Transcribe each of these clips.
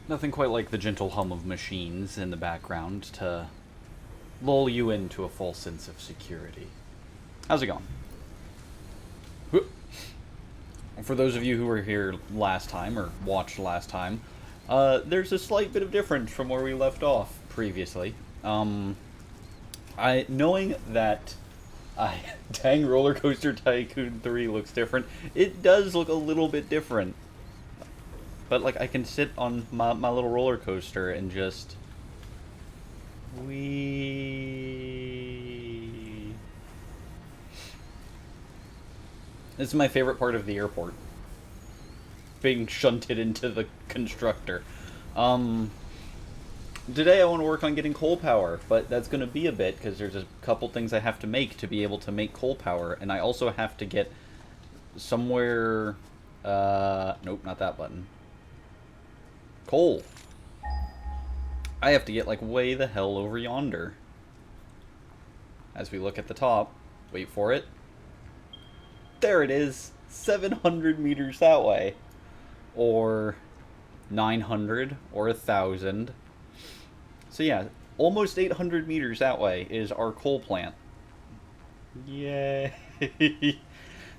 Nothing quite like the gentle hum of machines in the background to lull you into a false sense of security. How's it going? For those of you who were here last time, or watched last time, there's a slight bit of difference from where we left off previously. Knowing that dang, Roller Coaster Tycoon 3 looks different, it does look a little bit different. But, like, I can sit on my little roller coaster and just... wee. This is my favorite part of the airport. Being shunted into the constructor. Today I want to work on getting coal power, but that's going to be a bit, because there's a couple things I have to make to be able to make coal power, and I also have to get somewhere... nope, not that button. Coal. I have to get, like, way the hell over yonder. As we look at the top, wait for it. There it is! 700 meters that way. Or 900, or 1,000. So yeah, almost 800 meters that way is our coal plant. Yay!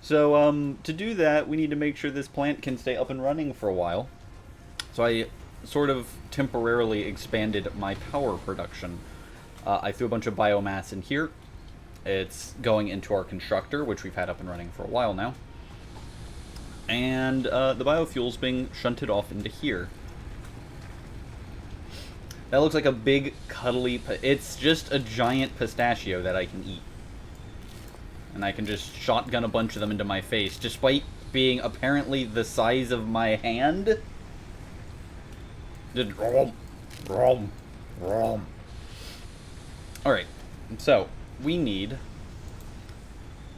So, to do that, we need to make sure this plant can stay up and running for a while. So I sort of temporarily expanded my power production. I threw a bunch of biomass in here. It's going into our constructor, which we've had up and running for a while now. And the biofuel's being shunted off into here. That looks like a big, cuddly... It's just a giant pistachio that I can eat. And I can just shotgun a bunch of them into my face, despite being apparently the size of my hand. Just rom, rom, rom. Alright, so we need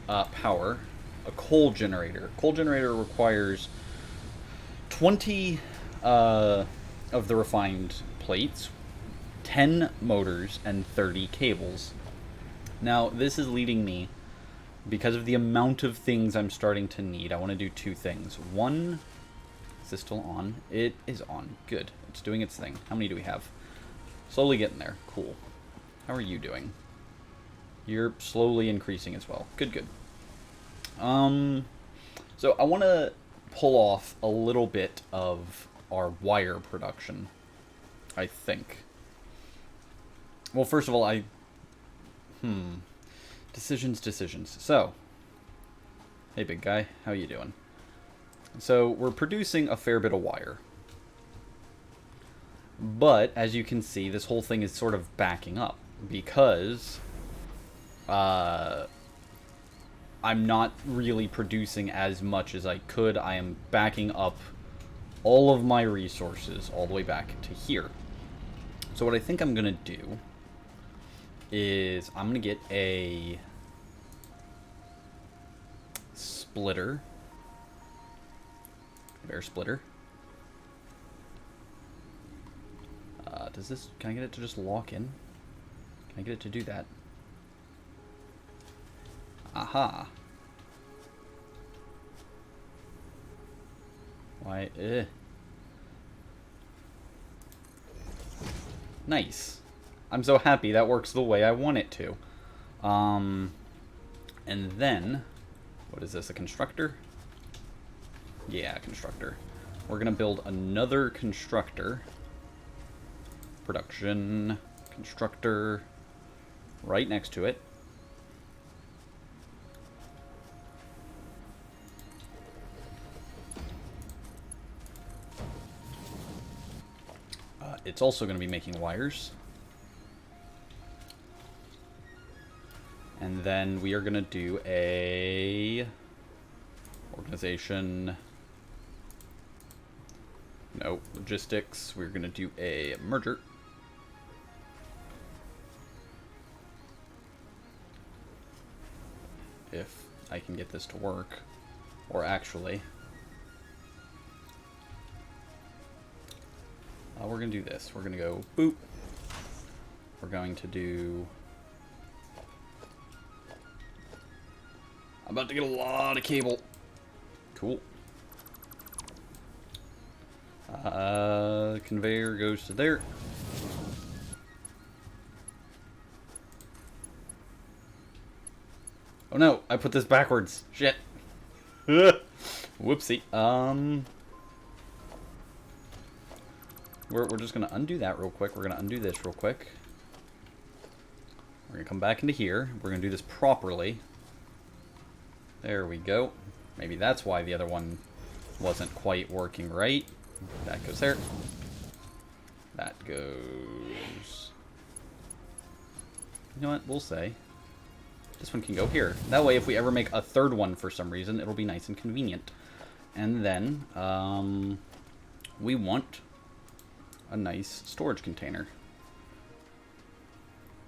power. A coal generator. Coal generator requires 20 of the refined plates, 10 motors, and 30 cables. Now, this is leading me, because of the amount of things I'm starting to need, I want to do two things. One, is this still on? It is on. Good. It's doing its thing. How many do we have? Slowly getting there. Cool. How are you doing? You're slowly increasing as well. Good, good. So I want to pull off a little bit of our wire production, I think. Well, first of all, Decisions. So, hey big guy, how you doing? So, we're producing a fair bit of wire. But, as you can see, this whole thing is sort of backing up, because I'm not really producing as much as I could. I am backing up all of my resources all the way back to here. So what I think I'm going to do is I'm going to get a splitter. Bear splitter. Can I get it to just lock in? Can I get it to do that? Aha. Why, Nice. I'm so happy that works the way I want it to. And then, what is this, a constructor? Yeah, constructor. We're gonna build another constructor. Production constructor right next to it. It's also going to be making wires. And then we are going to do a organization. No, logistics. We're going to do a merger. If I can get this to work. Or actually... we're going to do this. We're going to go boop. We're going to do... I'm about to get a lot of cable. Cool. conveyor goes to there. Oh no, I put this backwards. Shit. Whoopsie. We're just gonna undo that real quick. We're gonna undo this real quick. We're gonna come back into here. We're gonna do this properly. There we go. Maybe that's why the other one wasn't quite working right. That goes there. That goes... You know what? We'll say this one can go here. That way, if we ever make a third one for some reason, it'll be nice and convenient. And then, we want a nice storage container.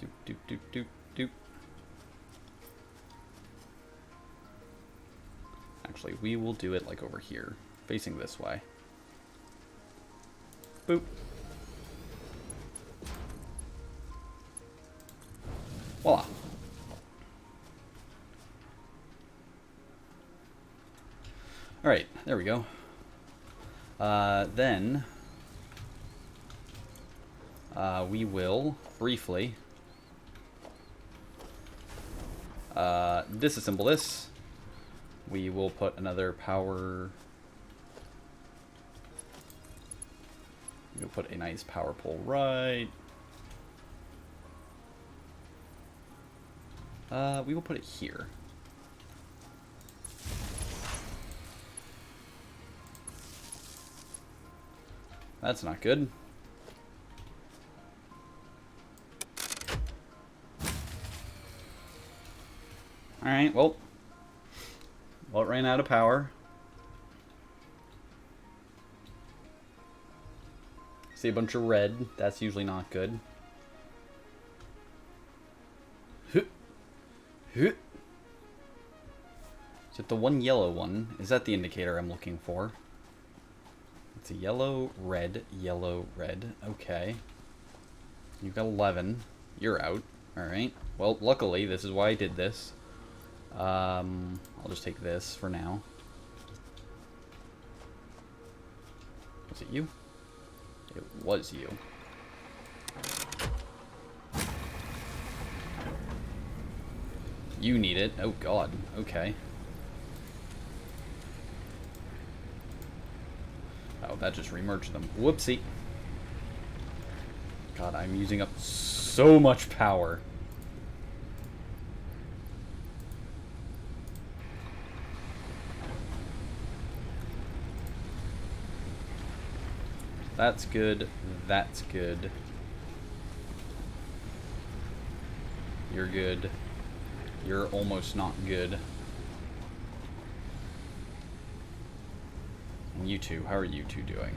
Doop, doop, doop, doop, doop. Actually, we will do it like over here, facing this way. Boop. Voila. Alright, there we go. Then we will briefly disassemble this. We will put another power... We'll put a nice power pole right. We will put it here. That's not good. Alright, well, it ran out of power. See a bunch of red. That's usually not good. Is it the one yellow one? Is that the indicator I'm looking for? It's a yellow, red, yellow, red. Okay. You've got 11. You're out. Alright. Well, luckily, this is why I did this. I'll just take this for now. Was it you? It was you. You need it. Oh, God. Okay. Oh, that just remerged them. Whoopsie. God, I'm using up so much power. That's good. That's good. You're good. You're almost not good. And you two, how are you two doing?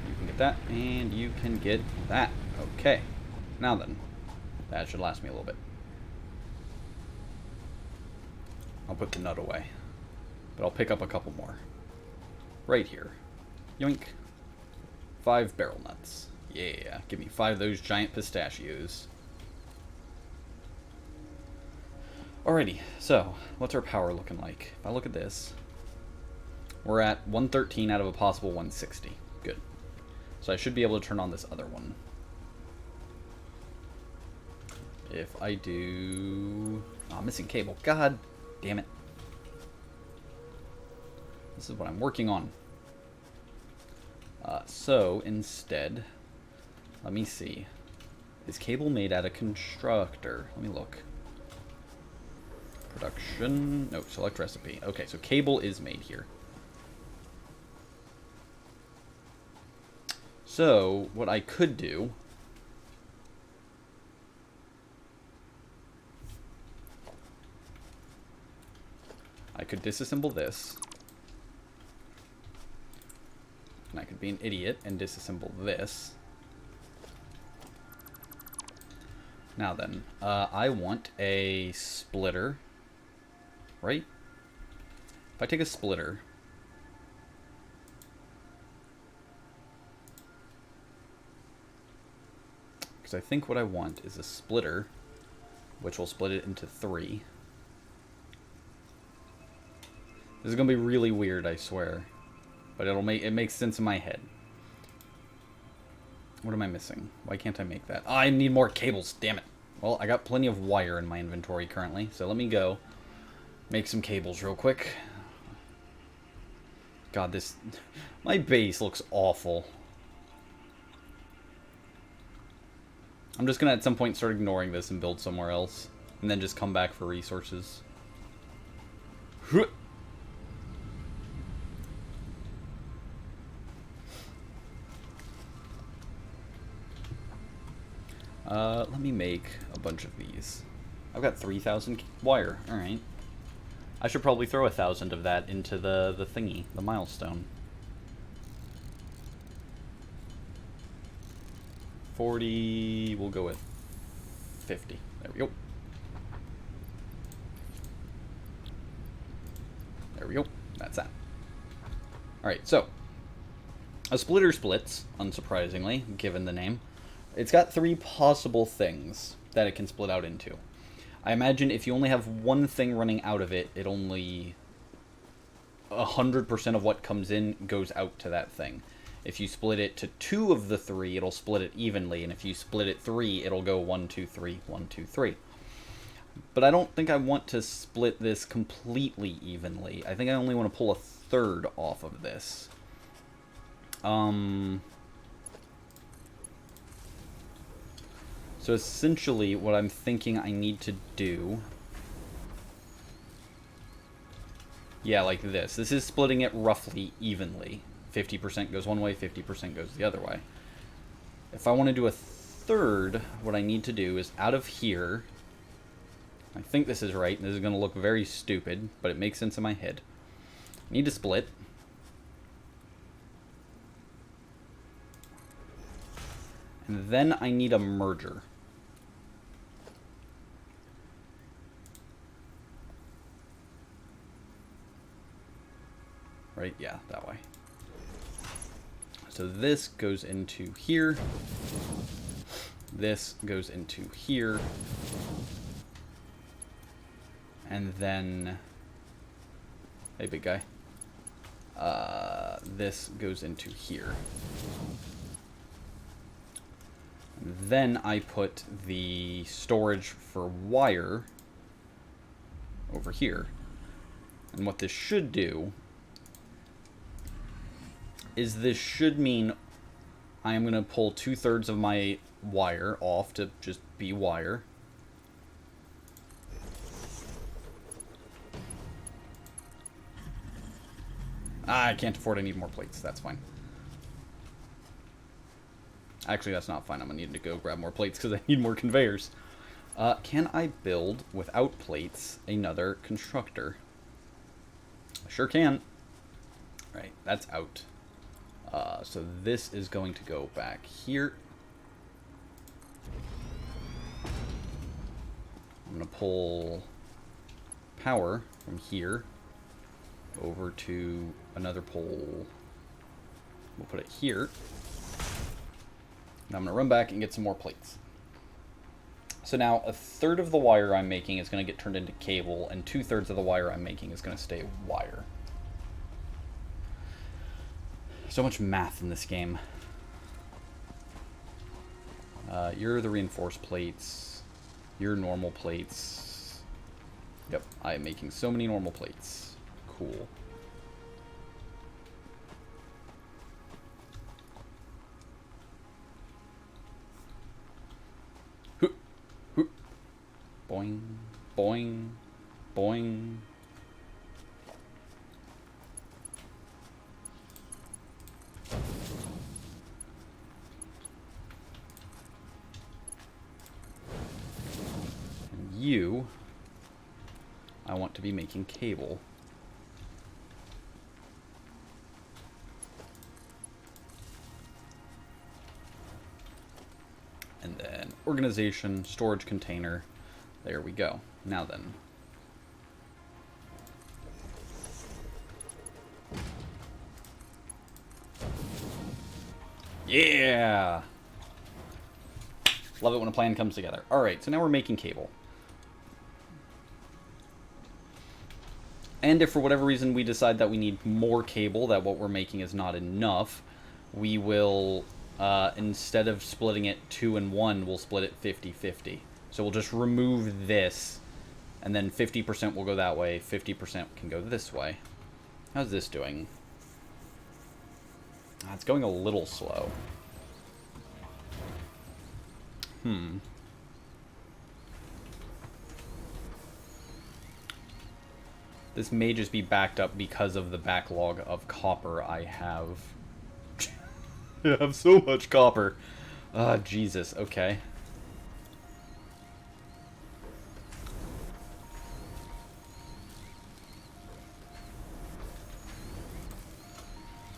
You can get that, and you can get that. Okay. Now then, that should last me a little bit. I'll put the nut away. But I'll pick up a couple more. Right here. Yoink. 5 barrel nuts. Yeah, give me 5 of those giant pistachios. Alrighty, so, what's our power looking like? If I look at this, we're at 113 out of a possible 160. Good. So I should be able to turn on this other one. If I do... Oh, I'm missing cable. God damn it. This is what I'm working on. So, instead, let me see. Is cable made out of constructor? Let me look. Production. No, select recipe. Okay, so cable is made here. So, what I could do... I could disassemble this. And I could be an idiot and disassemble this. Now then, I want a splitter, right? If I take a splitter, because I think what I want is a splitter, which will split it into 3. This is gonna be really weird, I swear. But it makes sense in my head. What am I missing? Why can't I make that? Oh, I need more cables, damn it. Well, I got plenty of wire in my inventory currently, so let me go make some cables real quick. God, this... My base looks awful. I'm just gonna at some point start ignoring this and build somewhere else. And then just come back for resources. Let me make a bunch of these. I've got 3,000 wire. Alright. I should probably throw 1,000 of that into the thingy, the milestone. 40, we'll go with 50. There we go. There we go. That's that. Alright, so. A splitter splits, unsurprisingly, given the name. It's got 3 possible things that it can split out into. I imagine if you only have one thing running out of it, it only 100% of what comes in goes out to that thing. If you split it to 2 of the 3, it'll split it evenly, and if you split it 3, it'll go 1, 2, 3, 1, 2, 3. But I don't think I want to split this completely evenly. I think I only want to pull 1/3 off of this. So essentially, what I'm thinking I need to do... Yeah, like this. This is splitting it roughly evenly. 50% goes one way, 50% goes the other way. If I want to do 1/3, what I need to do is out of here... I think this is right, and this is going to look very stupid, but it makes sense in my head. I need to split. And then I need a merger. Right? Yeah, that way. So this goes into here. This goes into here. And then... Hey, big guy. This goes into here. And then I put the storage for wire over here. And what this should do is this should mean I am going to pull 2/3 of my wire off to just be wire. I can't afford, I need more plates, that's fine. Actually, that's not fine, I'm going to need to go grab more plates because I need more conveyors. Can I build, without plates, another constructor? I sure can. Right, that's out. So this is going to go back here. I'm going to pull power from here over to another pole. We'll put it here. Now I'm going to run back and get some more plates. So now 1/3 of the wire I'm making is going to get turned into cable, and 2/3 of the wire I'm making is going to stay wire. So much math in this game. You're the reinforced plates. You're normal plates. Yep, I am making so many normal plates. Cool. Boing, boing, boing. And you, I want to be making cable. And then organization, storage container. There we go. Now then. Yeah! Love it when a plan comes together. Alright, so now we're making cable. And if for whatever reason we decide that we need more cable, that what we're making is not enough, we will, instead of splitting it 2 and 1, we'll split it 50-50. So we'll just remove this, and then 50% will go that way, 50% can go this way. How's this doing? It's going a little slow. This may just be backed up because of the backlog of copper I have. I have so much copper. Ah, Jesus. Okay.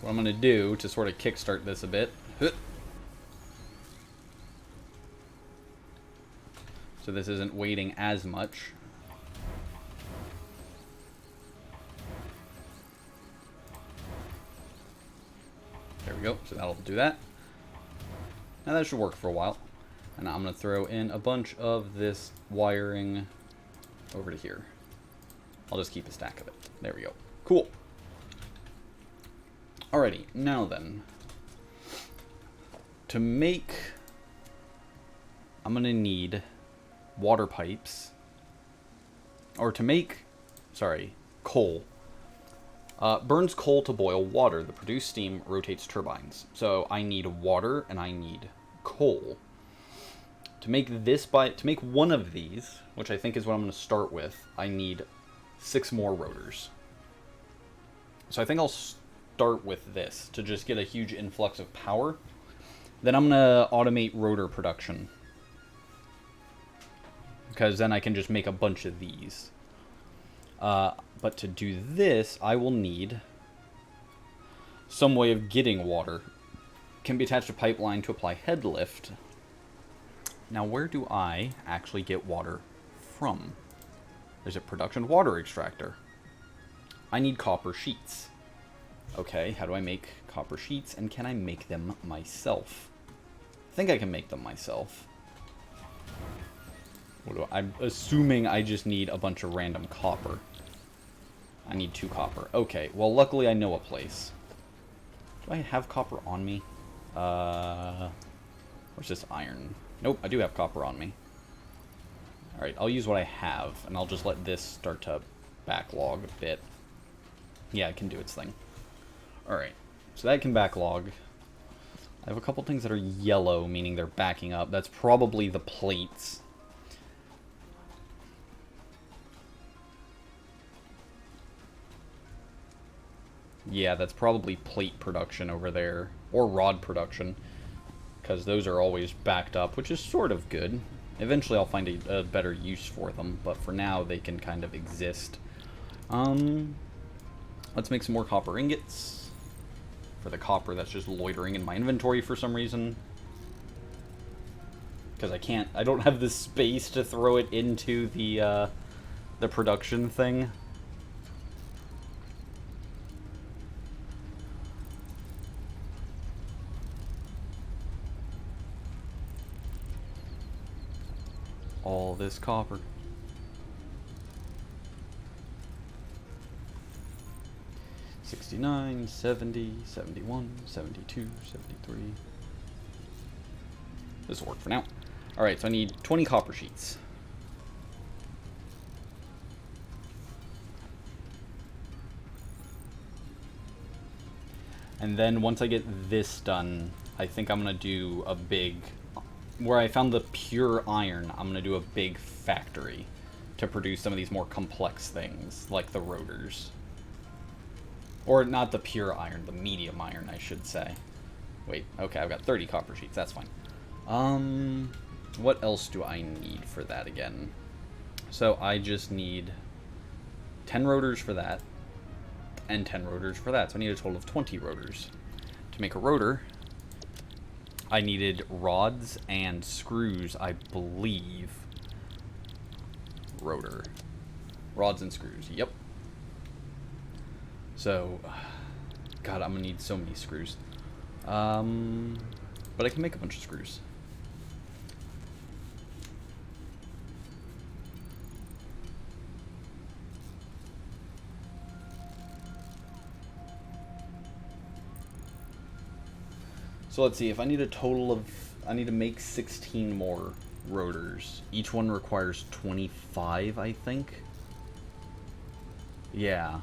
What I'm going to do to sort of kickstart this a bit. So this isn't waiting as much. There we go. So that'll do that. Now that should work for a while. And I'm going to throw in a bunch of this wiring over to here. I'll just keep a stack of it. There we go. Cool. Alrighty, now then. To make... I'm going to need water pipes. Or to make... Sorry, coal. Burns coal to boil water. The produced steam rotates turbines. So I need water and I need coal. To make this to make one of these, which I think is what I'm going to start with, I need 6 more rotors. So I think I'll start with this to just get a huge influx of power. Then I'm going to automate rotor production, because then I can just make a bunch of these. But to do this, I will need some way of getting water. Can be attached to pipeline to apply head lift. Now, where do I actually get water from? There's a production water extractor. I need copper sheets. Okay, how do I make copper sheets, and can I make them myself? I think I can make them myself. I'm assuming I just need a bunch of random copper. I need 2 copper. Okay, well, luckily I know a place. Do I have copper on me? Where's this iron? Nope, I do have copper on me. Alright, I'll use what I have, and I'll just let this start to backlog a bit. Yeah, it can do its thing. Alright, so that can backlog. I have a couple things that are yellow, meaning they're backing up. That's probably the plates. Yeah, that's probably plate production over there, or rod production, because those are always backed up, which is sort of good. Eventually I'll find a better use for them, but for now they can kind of exist. Let's make some more copper ingots for the copper that's just loitering in my inventory for some reason. Because I don't have the space to throw it into the production thing. All this copper. $69, $70, $71, $72, $73. This will work for now. Alright, so I need 20 copper sheets. And then once I get this done, I think I'm going to do a big... Where I found the pure iron, I'm going to do a big factory to produce some of these more complex things, like the rotors. Or not the pure iron, the medium iron, I should say. Wait, okay, I've got 30 copper sheets, that's fine. What else do I need for that again? So I just need 10 rotors for that, and 10 rotors for that. So I need a total of 20 rotors. To make a rotor, I needed rods and screws, I believe. Rotor. Rods and screws, yep. So, God, I'm gonna need so many screws. But I can make a bunch of screws. So let's see, if I need a total of... I need to make 16 more rotors. Each one requires 25, I think. Yeah.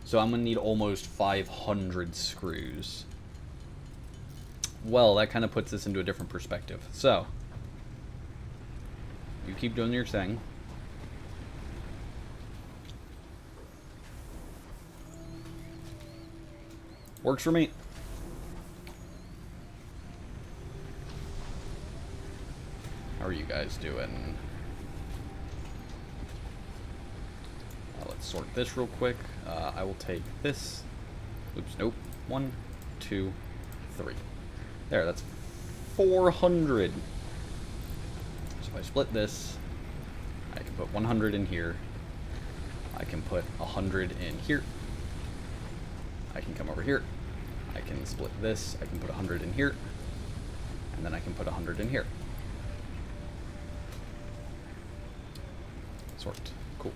So I'm going to need almost 500 screws. Well, that kind of puts this into a different perspective. So, you keep doing your thing. Works for me. How are you guys doing? Let's sort this real quick. I will take this. Oops, nope. 1, 2, 3. There, that's 400. So if I split this, I can put 100 in here. I can put 100 in here. I can come over here. I can split this. I can put 100 in here. And then I can put 100 in here. Sort. Cool.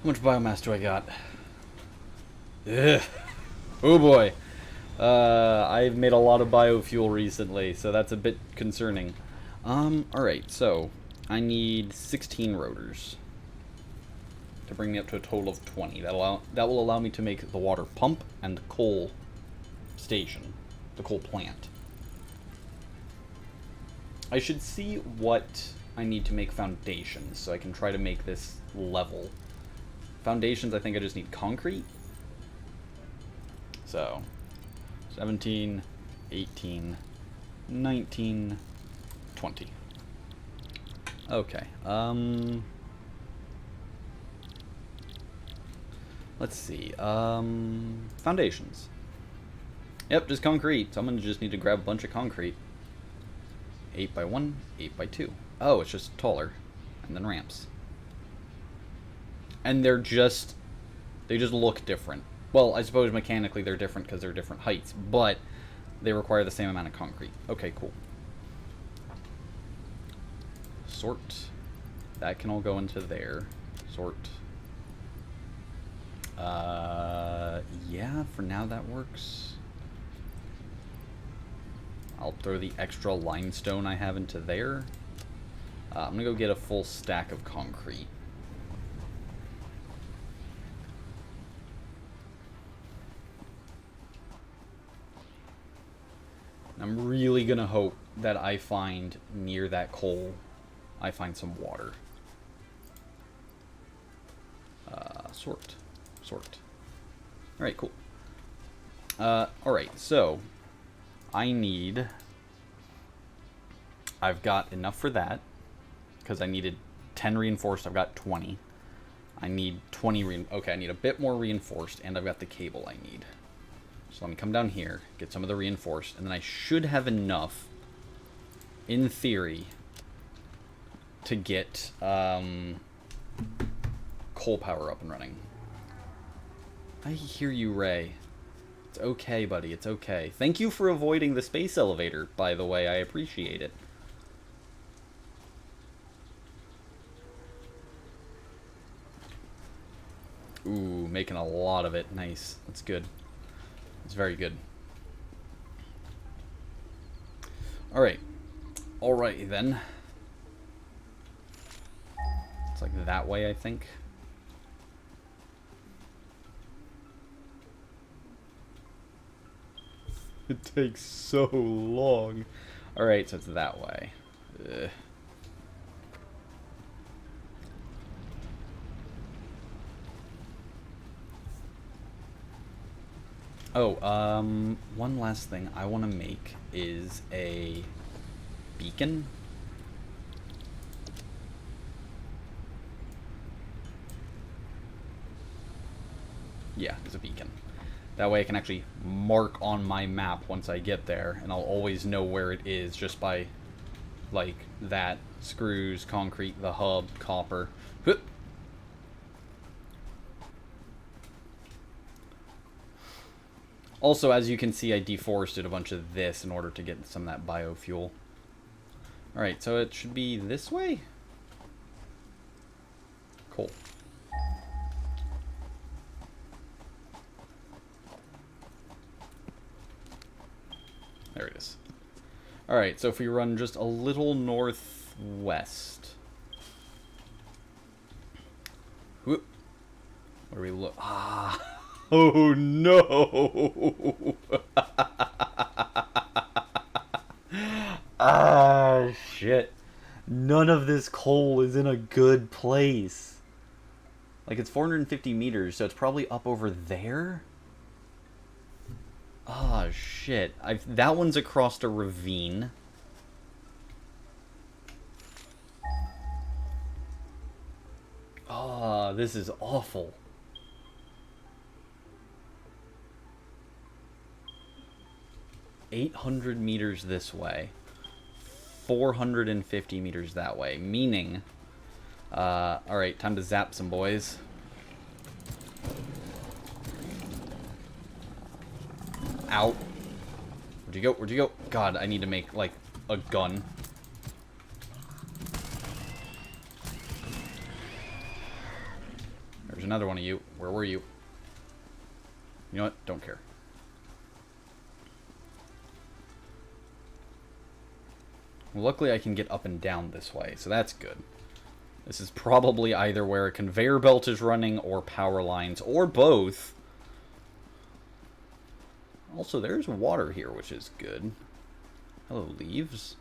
How much biomass do I got? Ugh. Oh boy. I've made a lot of biofuel recently, so that's a bit concerning. Alright, so I need 16 rotors to bring me up to a total of 20. That will allow me to make the water pump and the coal station, the coal plant. I should see what I need to make foundations, so I can try to make this level. Foundations, I think I just need concrete. So, 17, 18, 19, 20. Okay, let's see, foundations. Yep, just concrete, so I'm gonna just need to grab a bunch of concrete. 8 by 1, 8 by 2. Oh, it's just taller. And then ramps. And they just look different. Well, I suppose mechanically they're different because they're different heights, but they require the same amount of concrete. Okay, cool. Sort. That can all go into there. Sort. Yeah, for now that works. I'll throw the extra limestone I have into there. I'm gonna go get a full stack of concrete. I'm really gonna hope that I find near that coal, I find some water. Sort. Sort. Alright, cool. Alright, so I've got enough for that, because I needed 10 reinforced, I've got 20. I need 20 okay, I need a bit more reinforced, and I've got the cable I need. So let me come down here, get some of the reinforced, and then I should have enough, in theory, to get coal power up and running. I hear you, Ray. It's okay, buddy, it's okay. Thank you for avoiding the space elevator, by the way, I appreciate it. Ooh, making a lot of it. Nice. That's good. It's very good. Alright. Alright, then. It's like that way, I think. It takes so long. Alright, so it's that way. Ugh. Oh, one last thing I want to make is a beacon. Yeah, it's a beacon. That way I can actually mark on my map once I get there, and I'll always know where it is just by, like, that. Screws, concrete, the hub, copper. Whoop. Also, as you can see, I deforested a bunch of this in order to get some of that biofuel. Alright, so it should be this way? Cool. There it is. Alright, so if we run just a little northwest. Whoop. Where do we look? Ah. Oh, no. Ah, shit. None of this coal is in a good place. Like, it's 450 meters, so it's probably up over there? Ah, shit. That one's across a ravine. Ah, this is awful. $800 meters this way. 450 meters that way. Meaning... alright, time to zap some boys. Out. Where'd you go? Where'd you go? God, I need to make, like, a gun. There's another one of you. Where were you? You know what? Don't care. Well, luckily I can get up and down this way, so that's good. This is probably either where a conveyor belt is running, or power lines, or both. Also, there's water here, which is good. Hello, leaves.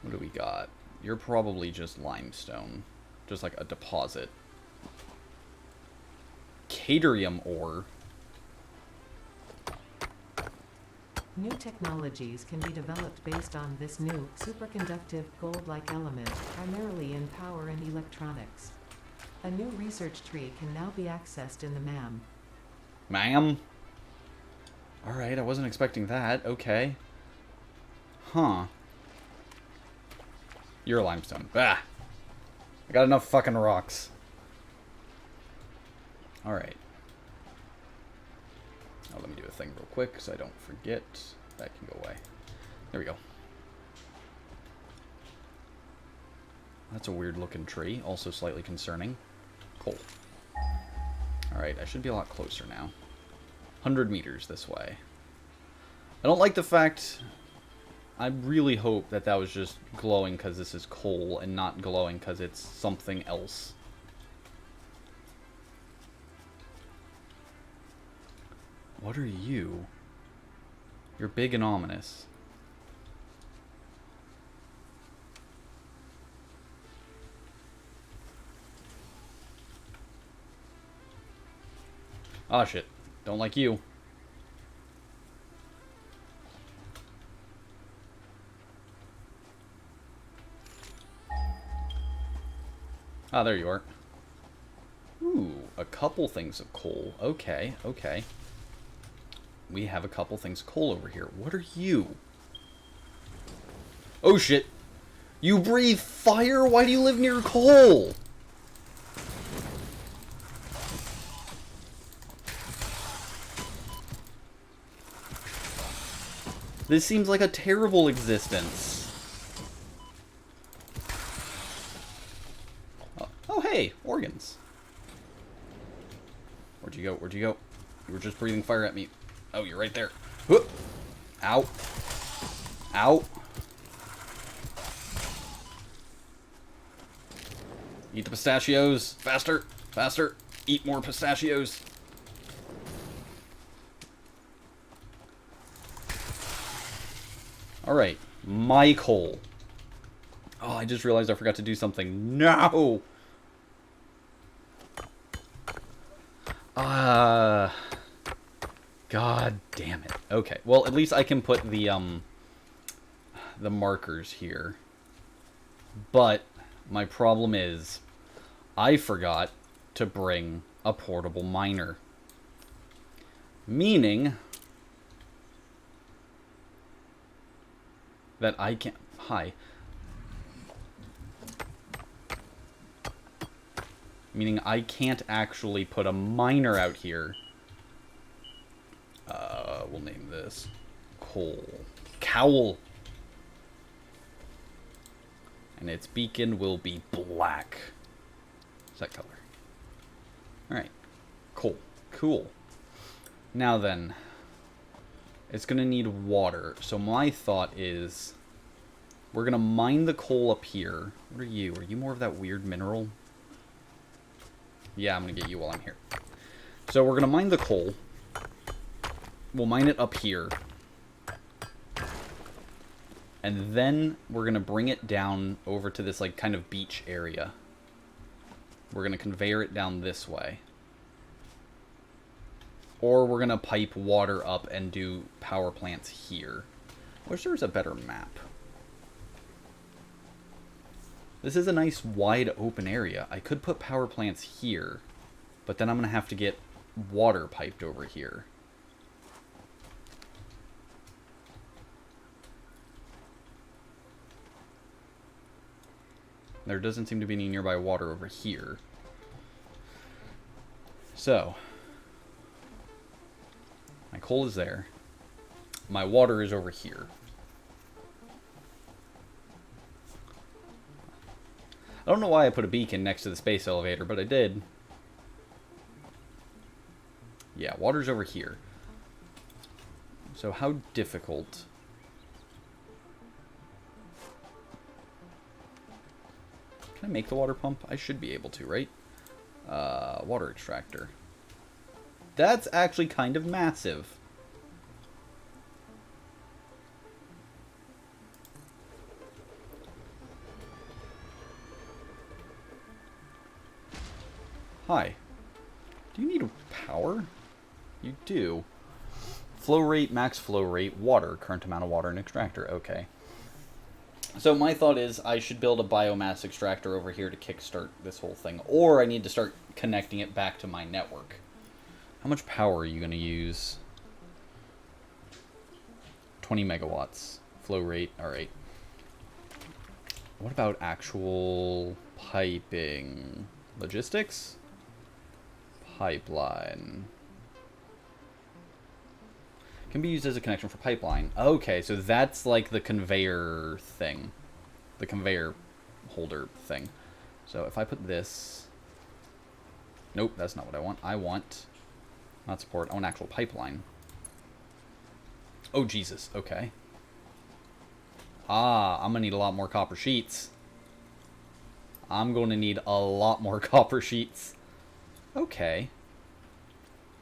What do we got? You're probably just limestone. Just like a deposit. Cadmium ore. New technologies can be developed based on this new, superconductive, gold-like element, primarily in power and electronics. A new research tree can now be accessed in the MAM. Ma'am? Alright, I wasn't expecting that. Okay. Huh. You're a limestone. Bah! I got enough fucking rocks. Alright. Oh, let me do a thing real quick so I don't forget. That can go away. There we go. That's a weird looking tree. Also slightly concerning. Cool. Alright, I should be a lot closer now. 100 meters this way. I don't like the fact... I really hope that that was just glowing because this is coal and not glowing because it's something else. What are you? You're big and ominous. Ah, shit. Don't like you. Ah, there you are. Ooh, a couple things of coal. Okay, okay. We have a couple things of coal over here. What are you? Oh, shit. You breathe fire? Why do you live near coal? This seems like a terrible existence. Oh, hey, organs. Where'd you go? Where'd you go? You were just breathing fire at me. Oh, you're right there. Whoop. Ow. Ow. Eat the pistachios. Faster. Faster. Eat more pistachios. Alright. My coal. Oh, I just realized I forgot to do something. No! God damn it. Okay. Well, at least I can put the markers here. But my problem is I forgot to bring a portable miner. Meaning that I can't... Hi. Meaning I can't actually put a miner out here. We'll name this Coal. Cowl. And its beacon will be black. What's that color? Alright, Cool. Cool. Now then, it's going to need water. So my thought is we're going to mine the coal up here. What are you? Are you more of that weird mineral? Yeah, I'm going to get you while I'm here. So we're going to mine the coal. We'll mine it up here. And then we're going to bring it down over to this like kind of beach area. We're going to conveyor it down this way. Or we're going to pipe water up and do power plants here. Wish there was a better map. This is a nice wide open area. I could put power plants here, but then I'm going to have to get water piped over here. There doesn't seem to be any nearby water over here. So, my coal is there. My water is over here. I don't know why I put a beacon next to the space elevator, but I did. Yeah, water's over here. So how difficult? Can I make the water pump? I should be able to, right? Water extractor. That's actually kind of massive. Hi. Do you need power? You do. Flow rate, max flow rate, water. Current amount of water in extractor. Okay. So my thought is I should build a biomass extractor over here to kickstart this whole thing. Or I need to start connecting it back to my network. How much power are you going to use? 20 megawatts. Flow rate. Alright. What about actual piping? Logistics? Pipeline. Can be used as a connection for pipeline. Okay, so that's like the conveyor thing. The conveyor holder thing. So if I put this... Nope, that's not what I want. I want... Not support. I want actual pipeline. Oh, Jesus. Okay. Ah, I'm going to need a lot more copper sheets. I'm going to need a lot more copper sheets. Okay.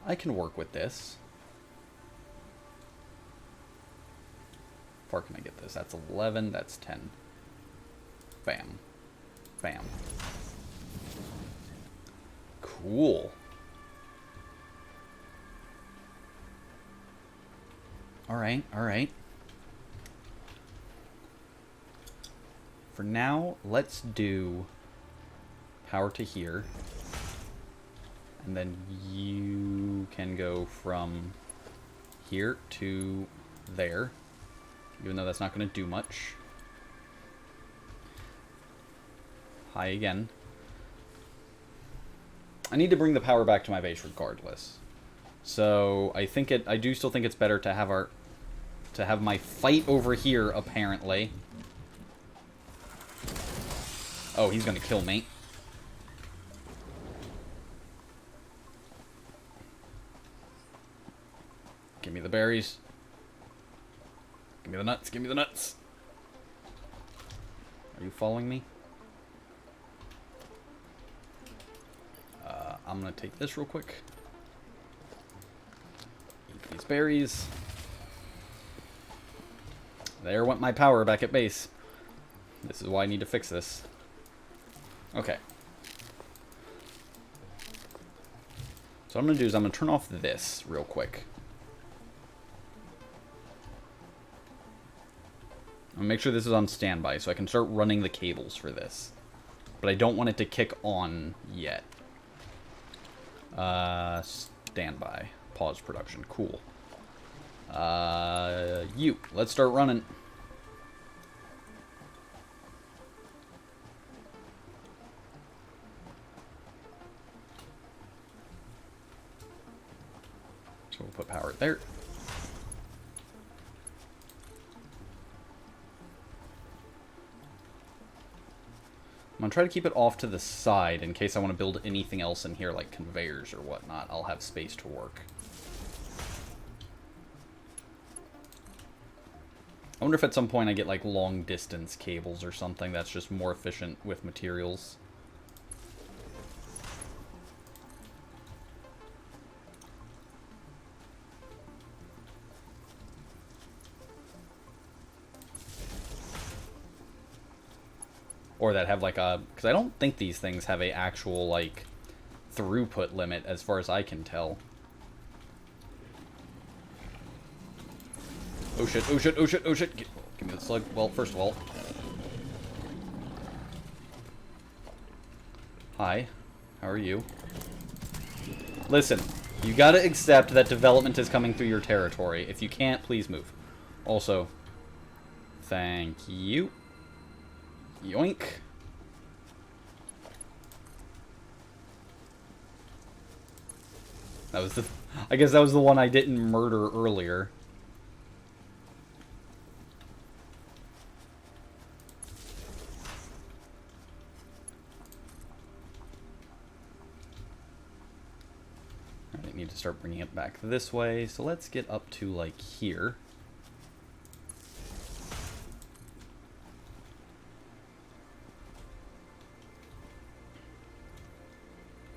I can work with this. How far can I get this? That's 11. That's 10. Bam. Bam. Cool. Alright, alright. For now, let's do power to here. And then you can go from here to there. Even though that's not going to do much. Hi again. I need to bring the power back to my base regardless. So I do still think it's better to have my fight over here apparently. Oh, he's gonna kill me. Give me the berries. Give me the nuts. Give me the nuts. Are you following me? I'm gonna take this real quick. Eat these berries. There went my power back at base. This is why I need to fix this. Okay. So what I'm going to do is I'm going to turn off this real quick. I'm going to make sure this is on standby so I can start running the cables for this. But I don't want it to kick on yet. Standby. Pause production. Cool. Let's start running. So we'll put power there. I'm going to try to keep it off to the side in case I want to build anything else in here, like conveyors or whatnot. I'll have space to work. I wonder if at some point I get, like, long-distance cables or something that's just more efficient with materials. Or that have, like, a... Because I don't think these things have a actual, like, throughput limit as far as I can tell. Oh shit, oh shit, oh shit, oh shit. Give me the slug. Well, first of all. Hi. How are you? Listen, you gotta accept that development is coming through your territory. If you can't, please move. Also, thank you. Yoink. That was the... I guess that was the one I didn't murder earlier. I need to start bringing it back this way, so let's get up to, like, here.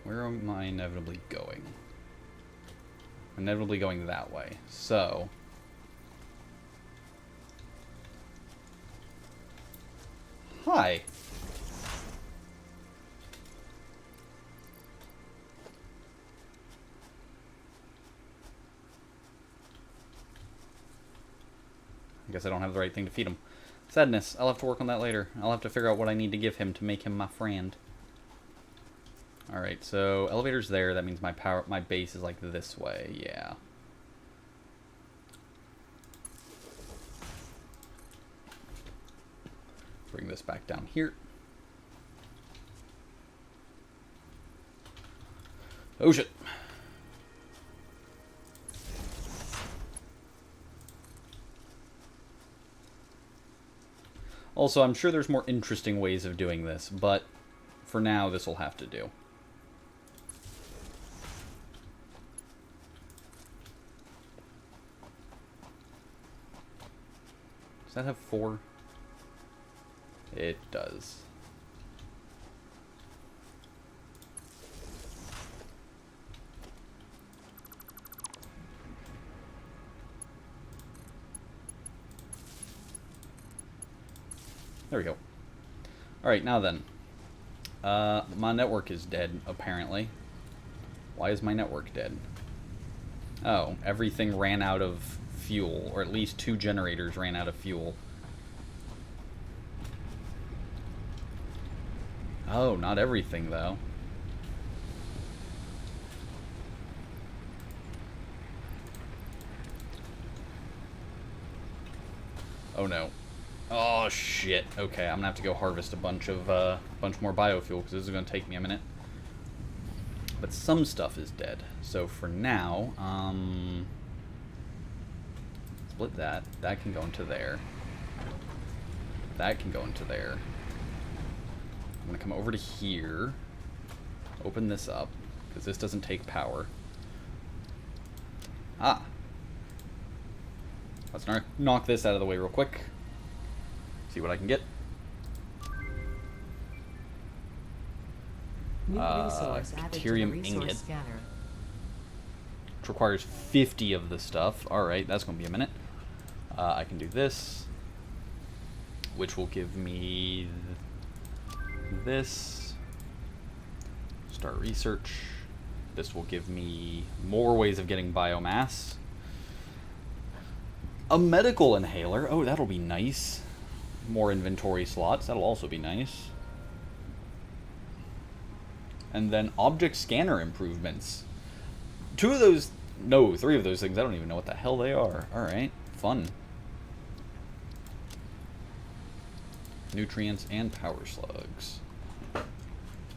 Where am I inevitably going? Inevitably going that way. So... Hi! I guess I don't have the right thing to feed him. Sadness. I'll have to work on that later. I'll have to figure out what I need to give him to make him my friend. Alright, so elevator's there. That means my base is like this way. Yeah. Bring this back down here. Oh shit. Also, I'm sure there's more interesting ways of doing this, but for now, this will have to do. Does that have 4? It does. There we go. Alright, now then. My network is dead, apparently. Why is my network dead? Oh, everything ran out of fuel, or at least 2 generators ran out of fuel. Oh, not everything, though. Oh, no. Oh, shit. Okay, I'm gonna have to go harvest a bunch more biofuel, because this is gonna take me a minute. But some stuff is dead. So for now, split that. That can go into there. That can go into there. I'm gonna come over to here. Open this up, because this doesn't take power. Ah. Let's knock this out of the way real quick. See what I can get. New resource added to the Deuterium resource ingot. scanner. Which requires 50 of the stuff. Alright, that's going to be a minute. I can do this, which will give me this. Start research. This will give me more ways of getting biomass. A medical inhaler. Oh, that'll be nice. More inventory slots. That'll also be nice. And then object scanner improvements. 2 of those... No, 3 of those things. I don't even know what the hell they are. Alright. Fun. Nutrients and power slugs.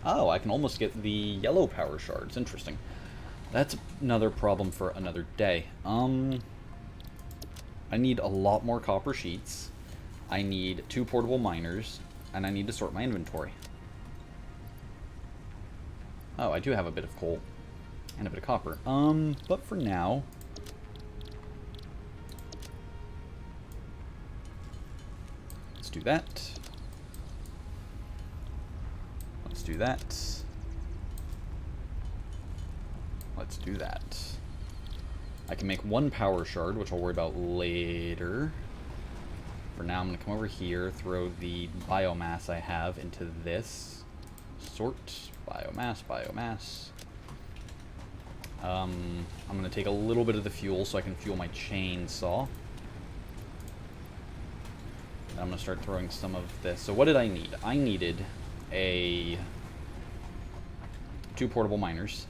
Oh, I can almost get the yellow power shards. Interesting. That's another problem for another day. I need a lot more copper sheets. I need 2 portable miners. And I need to sort my inventory. Oh, I do have a bit of coal. And a bit of copper. But for now... let's do that. Let's do that. Let's do that. I can make one power shard, which I'll worry about later. For now, I'm going to come over here, throw the biomass I have into this. Sort. Biomass, biomass. I'm going to take a little bit of the fuel so I can fuel my chainsaw. And I'm going to start throwing some of this. So what did I need? I needed two portable miners.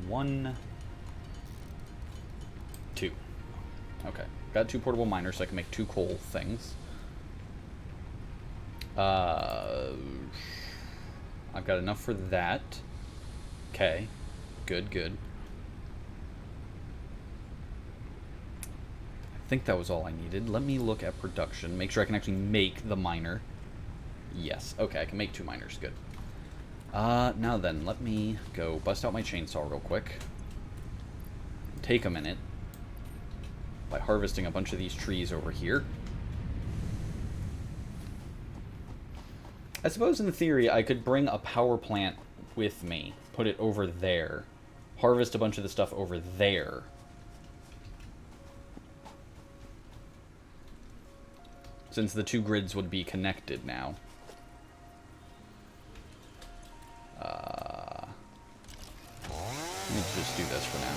1, 2. Okay. Got 2 portable miners so I can make 2 coal things. I've got enough for that. Okay. Good, good. I think that was all I needed. Let me look at production. Make sure I can actually make the miner. Yes. Okay, I can make 2 miners. Good. Now then, let me go bust out my chainsaw real quick. Take a minute by harvesting a bunch of these trees over here. I suppose in theory I could bring a power plant with me, put it over there, harvest a bunch of the stuff over there. Since the 2 grids would be connected now. Let me just do this for now.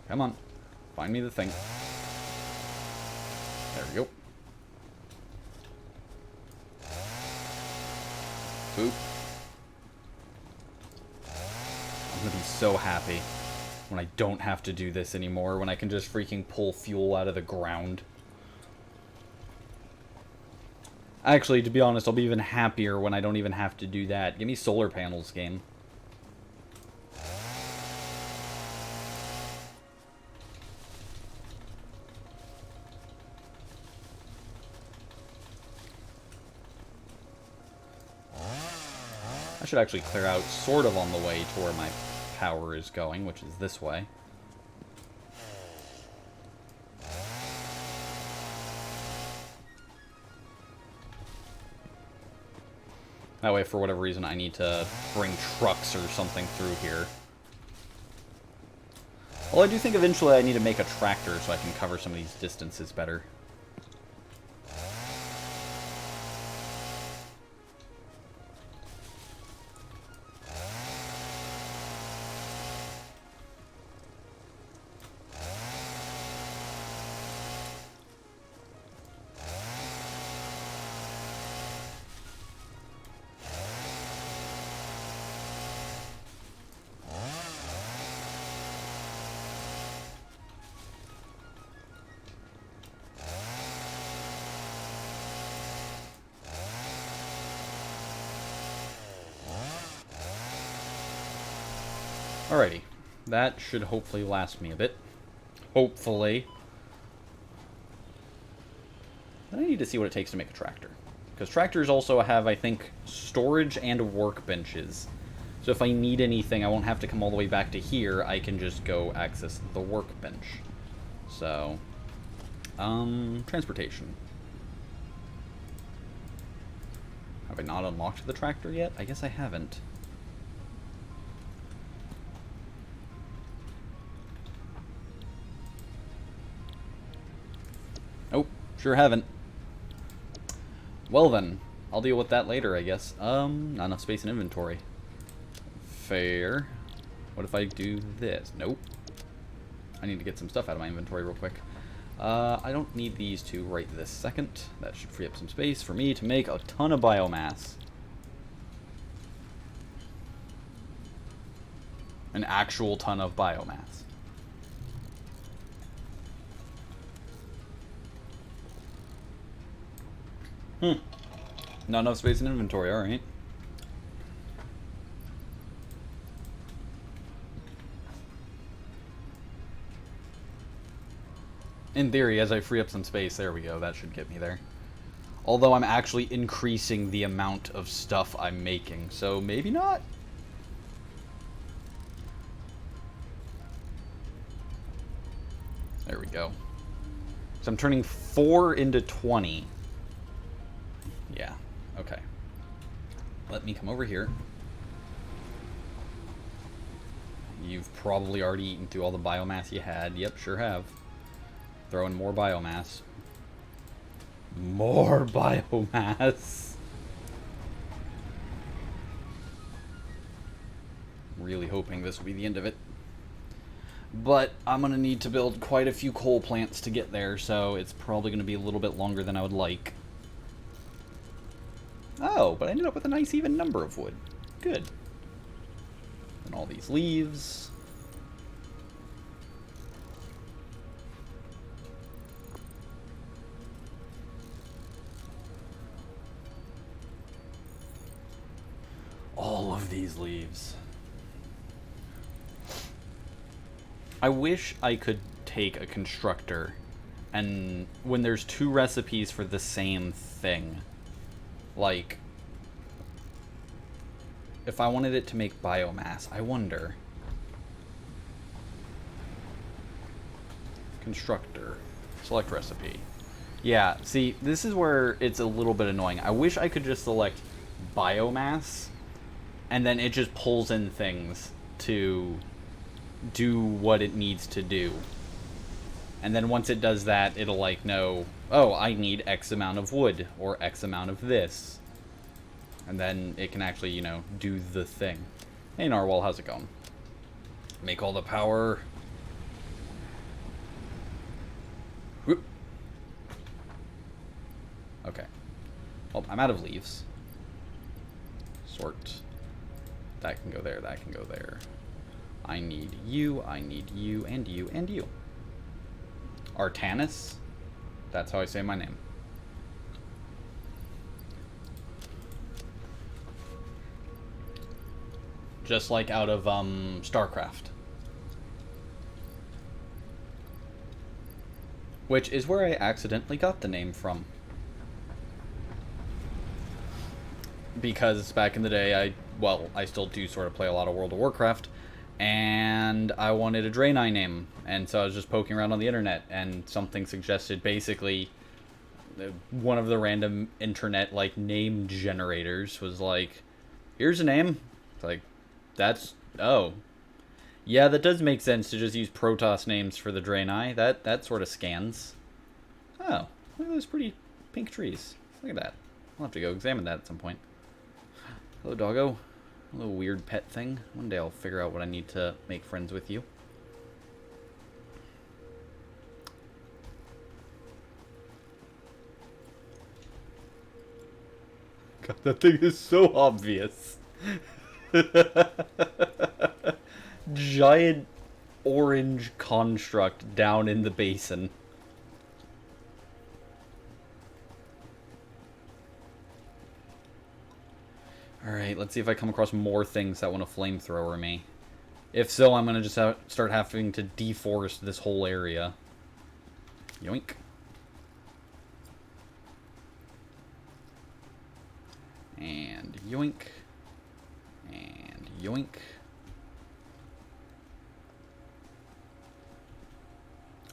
Come on. Find me the thing. There we go. Boop. I'm gonna be so happy when I don't have to do this anymore, when I can just freaking pull fuel out of the ground. Actually, to be honest, I'll be even happier when I don't even have to do that. Give me solar panels, game. I should actually clear out sort of on the way to where my power is going, which is this way. That way, for whatever reason, I need to bring trucks or something through here. Well, I do think eventually I need to make a tractor so I can cover some of these distances better. Alrighty, that should hopefully last me a bit. Hopefully. Then I need to see what it takes to make a tractor. Because tractors also have, I think, storage and workbenches. So if I need anything, I won't have to come all the way back to here. I can just go access the workbench. So, transportation. Have I not unlocked the tractor yet? I guess I haven't. Nope, sure haven't. Well then, I'll deal with that later, I guess. Not enough space in inventory. Fair. What if I do this? Nope. I need to get some stuff out of my inventory real quick. I don't need these two right this second. That should free up some space for me to make a ton of biomass. An actual ton of biomass. Not enough space in inventory, alright. In theory, as I free up some space, there we go, that should get me there. Although I'm actually increasing the amount of stuff I'm making, so maybe not? There we go. So I'm turning 4 into 20. Yeah, okay. Let me come over here. You've probably already eaten through all the biomass you had. Yep, sure have. Throw in more biomass. More biomass. Really hoping this will be the end of it. But I'm going to need to build quite a few coal plants to get there, so it's probably going to be a little bit longer than I would like. Oh, but I ended up with a nice even number of wood. Good. And all these leaves. All of these leaves. I wish I could take a constructor and when there's 2 recipes for the same thing, like if I wanted it to make biomass, I wonder. Constructor. Select recipe. Yeah, see, this is where it's a little bit annoying. I wish I could just select biomass and then it just pulls in things to do what it needs to do. And then once it does that, it'll like know, oh, I need X amount of wood or X amount of this. And then it can actually, you know, do the thing. Hey Narwhal, how's it going? Make all the power. Whoop. Okay. Well, I'm out of leaves. Sort. That can go there, that can go there. I need you, and you, and you. Artanis? That's how I say my name. Just like out of, StarCraft. Which is where I accidentally got the name from. Because back in the day, I still do sort of play a lot of World of Warcraft, and I wanted a Draenei name, and so I was just poking around on the internet, and something suggested basically one of the random internet like name generators was like, here's a name. It's like, oh yeah, that does make sense to just use Protoss names for the Draenei. That sort of scans. Oh, look at those pretty pink trees. Look at that. I'll have to go examine that at some point. Hello, doggo. A little weird pet thing. One day I'll figure out what I need to make friends with you. God, that thing is so obvious. Giant orange construct down in the basin. Alright, let's see if I come across more things that want to flamethrower me. If so, I'm going to just start having to deforest this whole area. Yoink. And yoink. And yoink.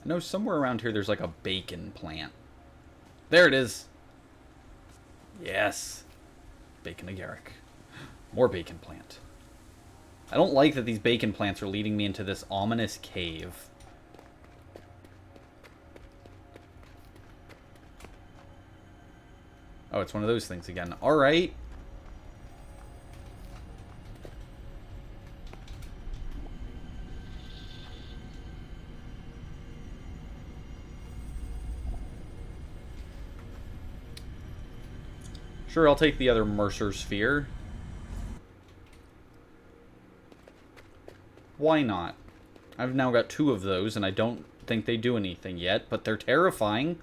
I know somewhere around here there's like a bacon plant. There it is. Yes. Bacon agaric. More bacon plant. I don't like that these bacon plants are leading me into this ominous cave. Oh, it's one of those things again. Alright. Sure, I'll take the other Mercer Sphere. Why not? I've now got 2 of those, and I don't think they do anything yet, but they're terrifying.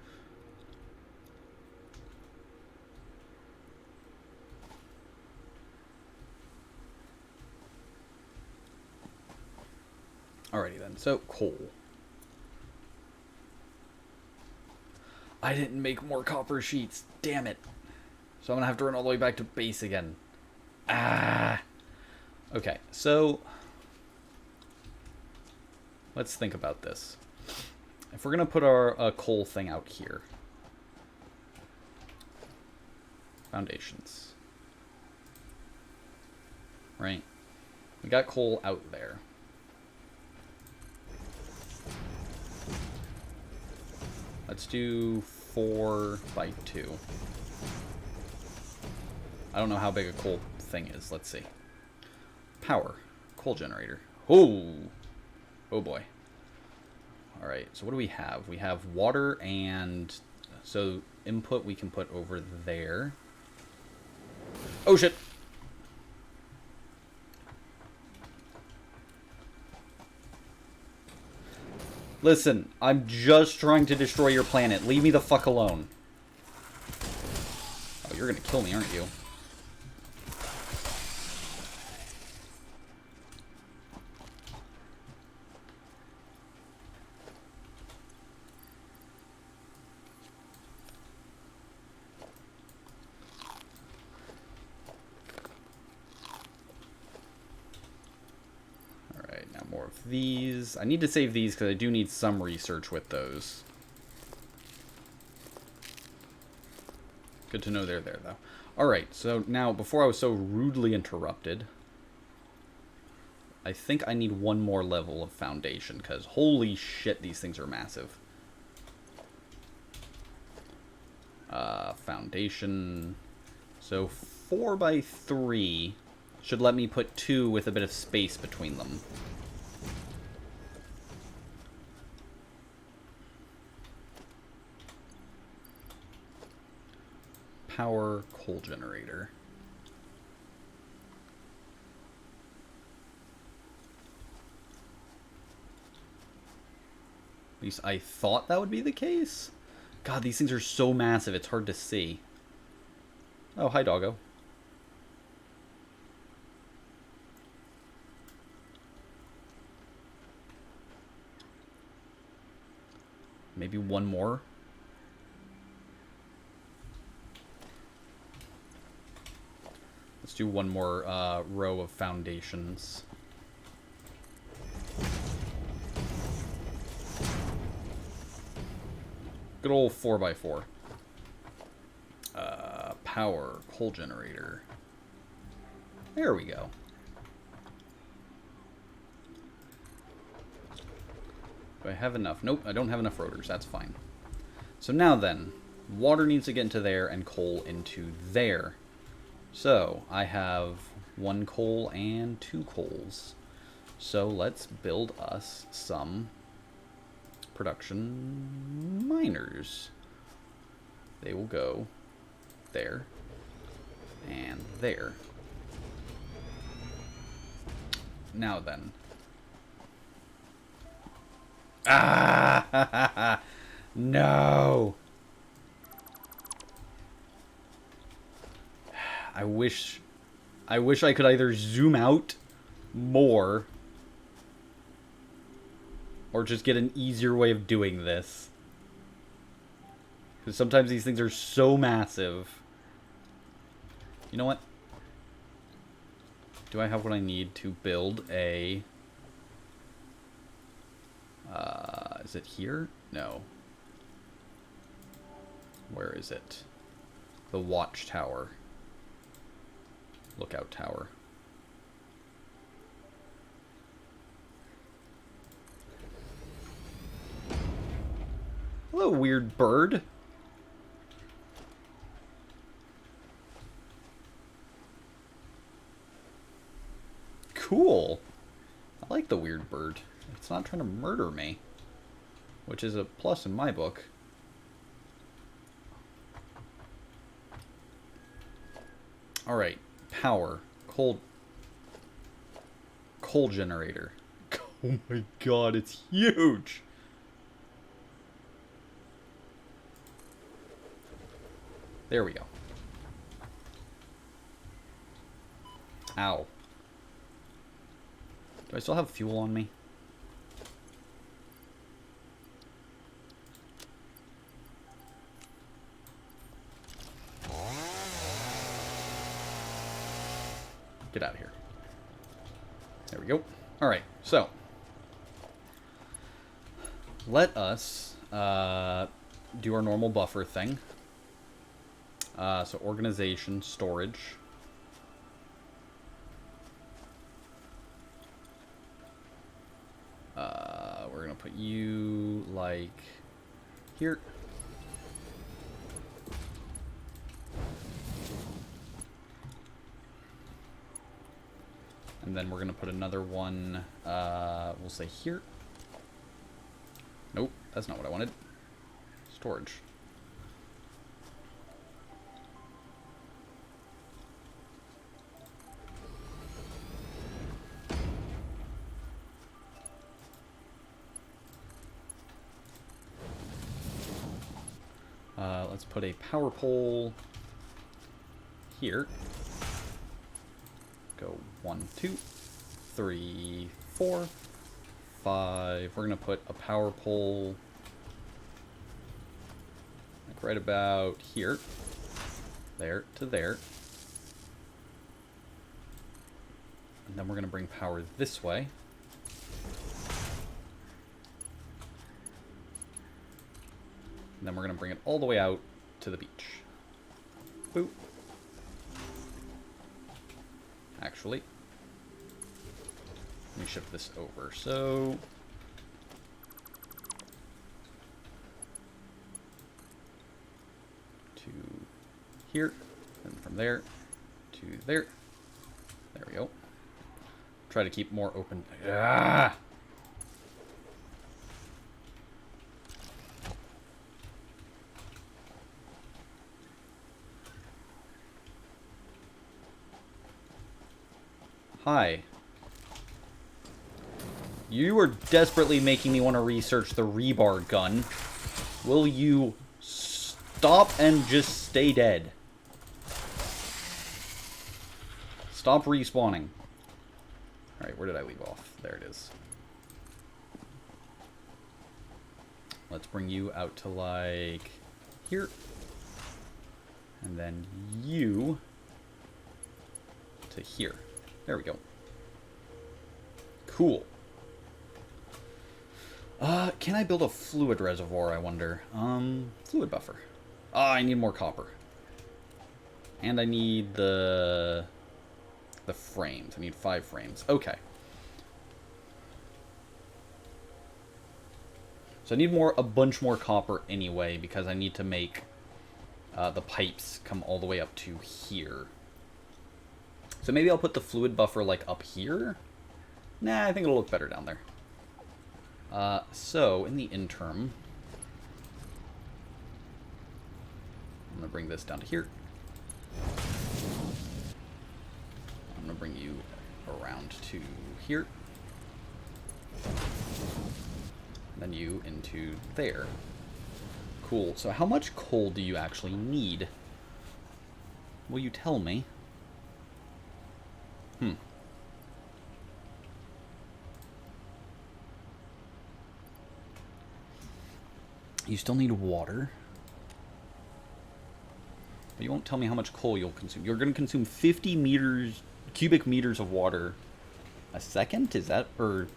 Alrighty then, so coal. I didn't make more copper sheets. Damn it. So I'm going to have to run all the way back to base again. Ah. Okay, so let's think about this. If we're going to put our coal thing out here. Foundations. Right? We got coal out there. Let's do 4 by 2. I don't know how big a coal thing is. Let's see. Power. Coal generator. Oh! Oh boy. Alright, so what do we have? We have water and... So, input we can put over there. Oh shit! Listen, I'm just trying to destroy your planet. Leave me the fuck alone. Oh, you're gonna kill me, aren't you? These. I need to save these because I do need some research with those. Good to know they're there, though. Alright, so now, before I was so rudely interrupted, I think I need one more level of foundation, because holy shit, these things are massive. Foundation. So 4 by 3 should let me put 2 with a bit of space between them. Power coal generator. At least I thought that would be the case. God, these things are so massive, it's hard to see. Oh, hi, doggo. Maybe one more. Let's do one more row of foundations. Good old 4x4. Power, coal generator. There we go. Do I have enough? Nope, I don't have enough rotors. That's fine. So now then, water needs to get into there and coal into there. So, I have 1 coal and 2 coals. So, let's build us some production miners. They will go there and there. Now then. Ah! No! I wish I could either zoom out more or just get an easier way of doing this. Because sometimes these things are so massive. You know what? Do I have what I need to build a... is it here? No. Where is it? The watchtower. Lookout tower. Hello, weird bird. Cool. I like the weird bird. It's not trying to murder me, which is a plus in my book. Alright. Power. Coal generator. Oh my god, it's huge! There we go. Ow. Do I still have fuel on me? Get out of here. There we go. Alright, so. Let us do our normal buffer thing. So organization, storage. We're going to put you, like, here. And then we're going to put another one, we'll say here. Nope, that's not what I wanted. Storage. Let's put a power pole here. Go 1, 2, 3, 4, 5. We're going to put a power pole like right about here. There to there. And then we're going to bring power this way. And then we're going to bring it all the way out to the beach. Boop. Actually, let me shift this over. So, to here, and from there to there. There we go. Try to keep more open. Ah! Hi. You are desperately making me want to research the rebar gun. Will you stop and just stay dead? Stop respawning. Alright, where did I leave off? There it is. Let's bring you out to, like, here. And then you to here. There we go. Cool. Can I build a fluid reservoir, I wonder? Fluid buffer. Ah, I need more copper. And I need the frames. I need 5 frames. Okay. So I need a bunch more copper anyway, because I need to make the pipes come all the way up to here. So maybe I'll put the fluid buffer, like, up here? Nah, I think it'll look better down there. So, in the interim, I'm going to bring this down to here. I'm going to bring you around to here. Then you into there. Cool. So how much coal do you actually need? Will you tell me? You still need water. But you won't tell me how much coal you'll consume. You're going to consume 50 cubic meters of water a second? Is that, or,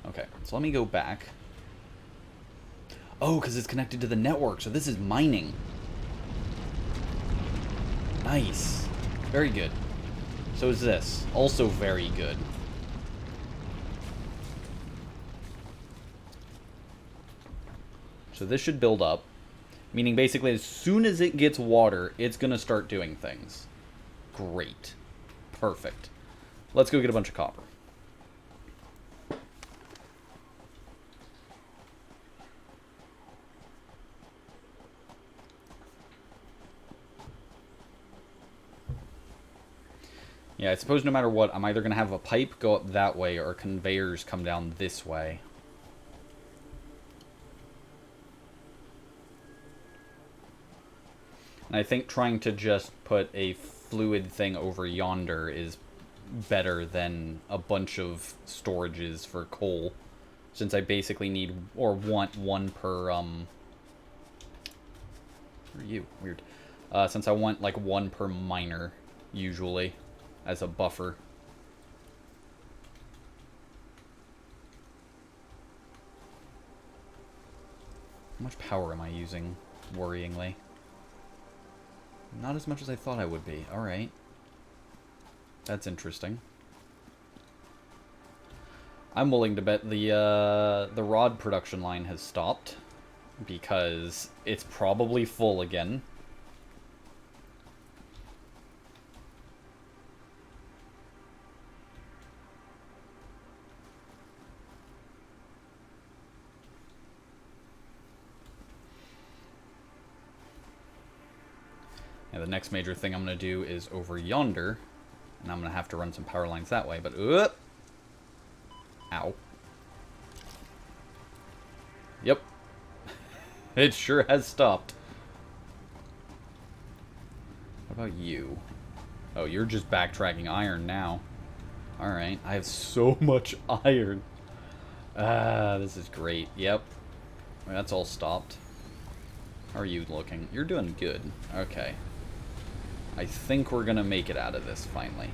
Okay, so let me go back. Oh, because it's connected to the network, so this is mining. Nice. Very good. So is this. Also very good. So this should build up. Meaning basically as soon as it gets water, it's going to start doing things. Great. Perfect. Let's go get a bunch of copper. Yeah, I suppose no matter what, I'm either going to have a pipe go up that way or conveyors come down this way. And I think trying to just put a fluid thing over yonder is better than a bunch of storages for coal. Since I basically need, or want, one per Screw you. Weird. Since I want like one per miner, usually, as a buffer. How much power am I using, worryingly? Not as much as I thought I would be. Alright. That's interesting. I'm willing to bet the rod production line has stopped, because it's probably full again. And the next major thing I'm going to do is over yonder, and I'm going to have to run some power lines that way, but... Ow. Yep. It sure has stopped. What about you? Oh, you're just backtracking iron now. Alright, I have so much iron. Ah, this is great. Yep. That's all stopped. How are you looking? You're doing good. Okay. I think we're gonna make it out of this, finally.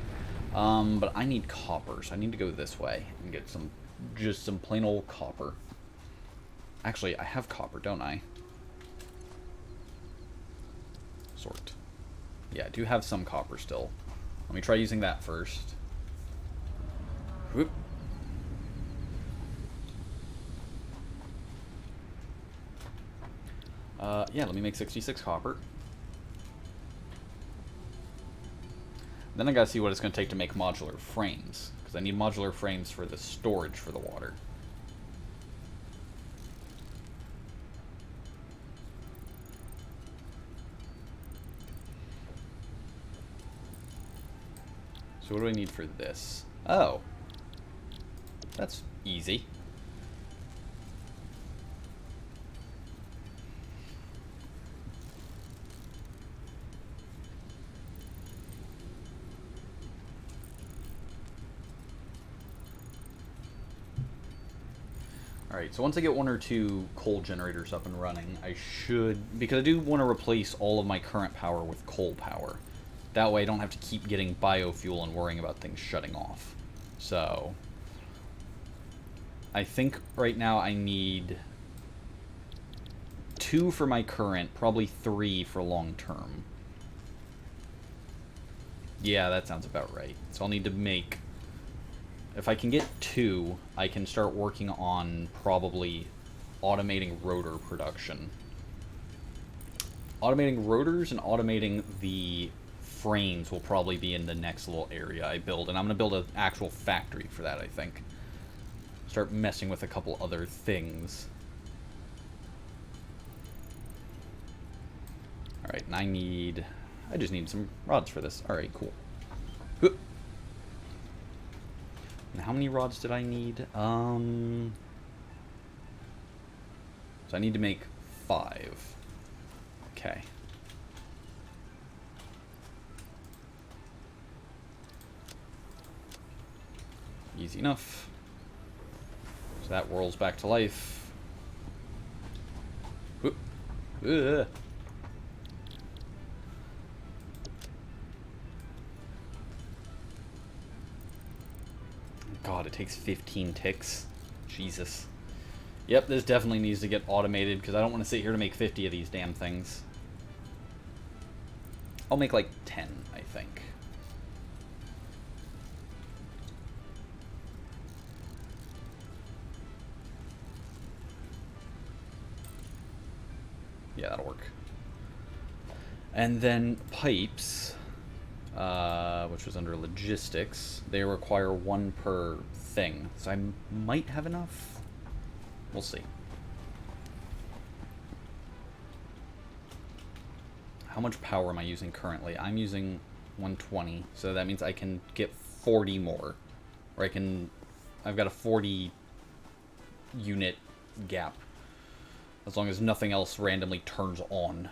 But I need copper, so I need to go this way and get some, just some plain old copper. Actually, I have copper, don't I? Sort. Yeah, I do have some copper still. Let me try using that first. Whoop. Yeah, let me make 66 copper. Then I gotta see what it's gonna take to make modular frames, because I need modular frames for the storage for the water. So what do I need for this? Oh. That's easy. Alright, so once I get one or two coal generators up and running, I should... Because I do want to replace all of my current power with coal power. That way I don't have to keep getting biofuel and worrying about things shutting off. So... I think right now I need 2 for my current, probably 3 for long term. Yeah, that sounds about right. So I'll need to make... If I can get 2, I can start working on probably automating rotor production. Automating rotors and automating the frames will probably be in the next little area I build. And I'm going to build an actual factory for that, I think. Start messing with a couple other things. Alright, and I just need some rods for this. Alright, cool. Whoop. And how many rods did I need? So I need to make 5. Okay. Easy enough. So that whirls back to life. Whoop. Ugh. God, it takes 15 ticks. Jesus. Yep, this definitely needs to get automated, because I don't want to sit here to make 50 of these damn things. I'll make like 10, I think. Yeah, that'll work. And then pipes, which was under logistics, they require 1 per thing. So I might have enough. We'll see. How much power am I using currently? I'm using 120, so that means I can get 40 more. Or I've got a 40 unit gap. As long as nothing else randomly turns on.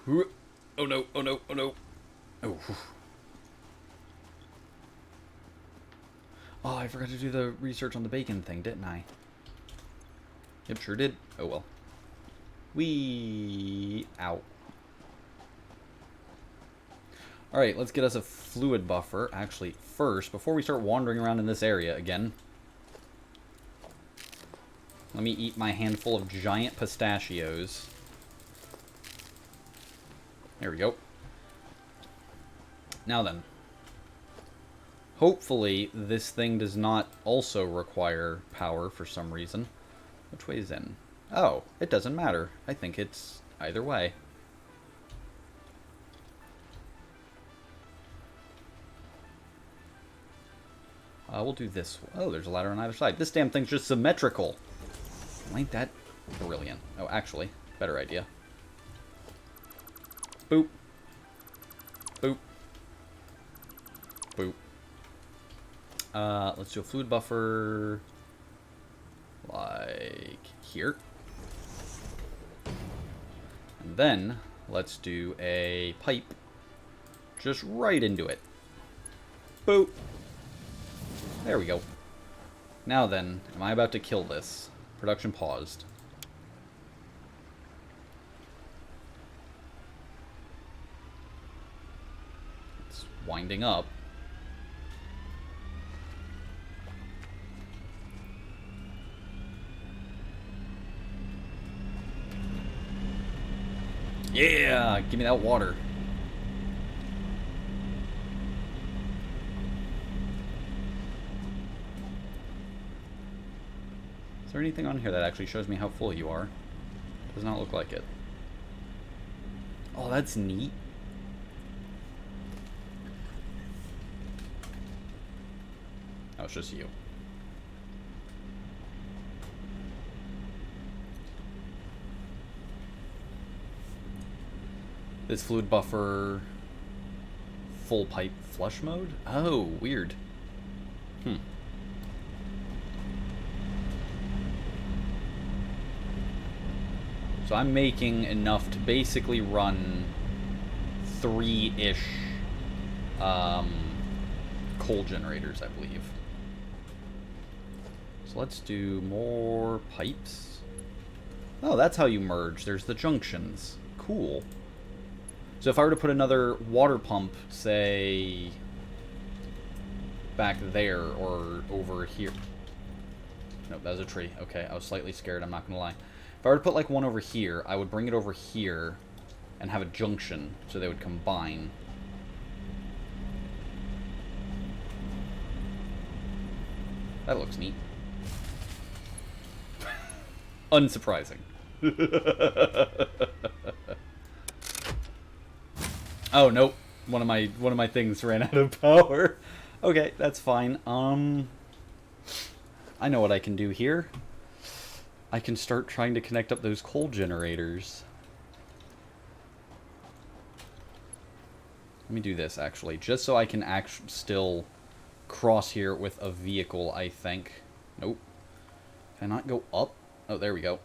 Oh no, oh no, oh no. Oh. Oh, I forgot to do the research on the bacon thing, didn't I? Yep, sure did. Oh well. Ow. Alright, let's get us a fluid buffer. Actually, first, before we start wandering around in this area again, let me eat my handful of giant pistachios. There we go. Now then. Hopefully, this thing does not also require power for some reason. Which way is in? Oh, it doesn't matter. I think it's either way. We'll do this. Oh, there's a ladder on either side. This damn thing's just symmetrical. Ain't that brilliant? Oh, actually, better idea. Boop. Boop. Boop. Let's do a fluid buffer. Like here. And then, let's do a pipe. Just right into it. Boop. There we go. Now then, am I about to kill this? Production paused. It's winding up. Yeah! Give me that water. Is there anything on here that actually shows me how full you are? Does not look like it. Oh, that's neat. Oh, it's just you. This fluid buffer... full pipe flush mode? Oh, weird. So I'm making enough to basically run 3-ish coal generators, I believe. So let's do more pipes. Oh, that's how you merge. There's the junctions. Cool. So if I were to put another water pump, say, back there or over here. Nope, that was a tree. Okay, I was slightly scared, I'm not gonna lie. If I were to put like one over here, I would bring it over here and have a junction so they would combine. That looks neat. Unsurprising. Oh nope. One of my things ran out of power. Okay, that's fine. I know what I can do here. I can start trying to connect up those coal generators. Let me do this, actually. Just so I can still cross here with a vehicle, I think. Nope. Can I not go up? Oh, there we go.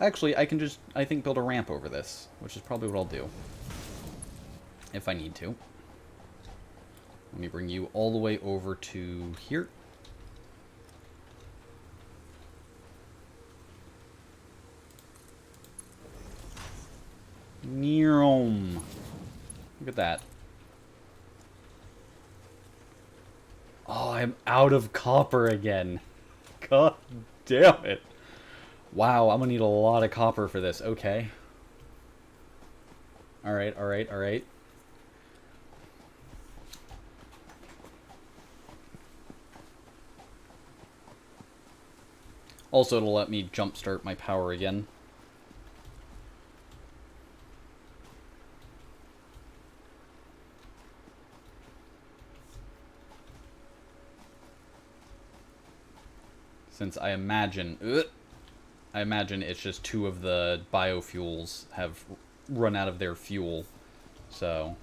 Actually, I can just, I think, build a ramp over this, which is probably what I'll do. If I need to. Let me bring you all the way over to here. Neom. Look at that. Oh, I'm out of copper again. God damn it. Wow, I'm gonna need a lot of copper for this. Okay. Alright, alright, alright. Also, it'll let me jumpstart my power again. Since I imagine it's just 2 of the biofuels have run out of their fuel. So...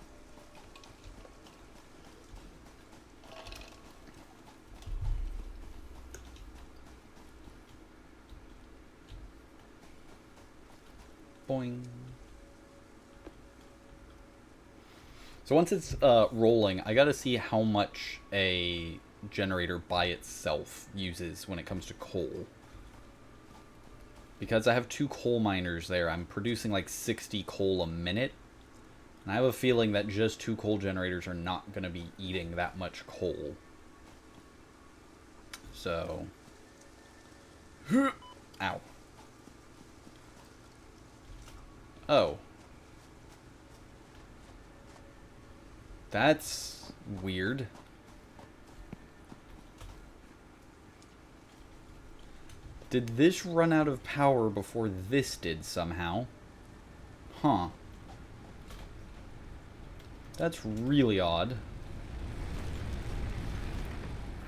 Boing. So once it's rolling, I gotta see how much a generator by itself uses when it comes to coal. Because I have 2 coal miners there, I'm producing like 60 coal a minute. And I have a feeling that just 2 coal generators are not going to be eating that much coal. So... Ow. Oh. That's weird. Did this run out of power before this did somehow? Huh. That's really odd.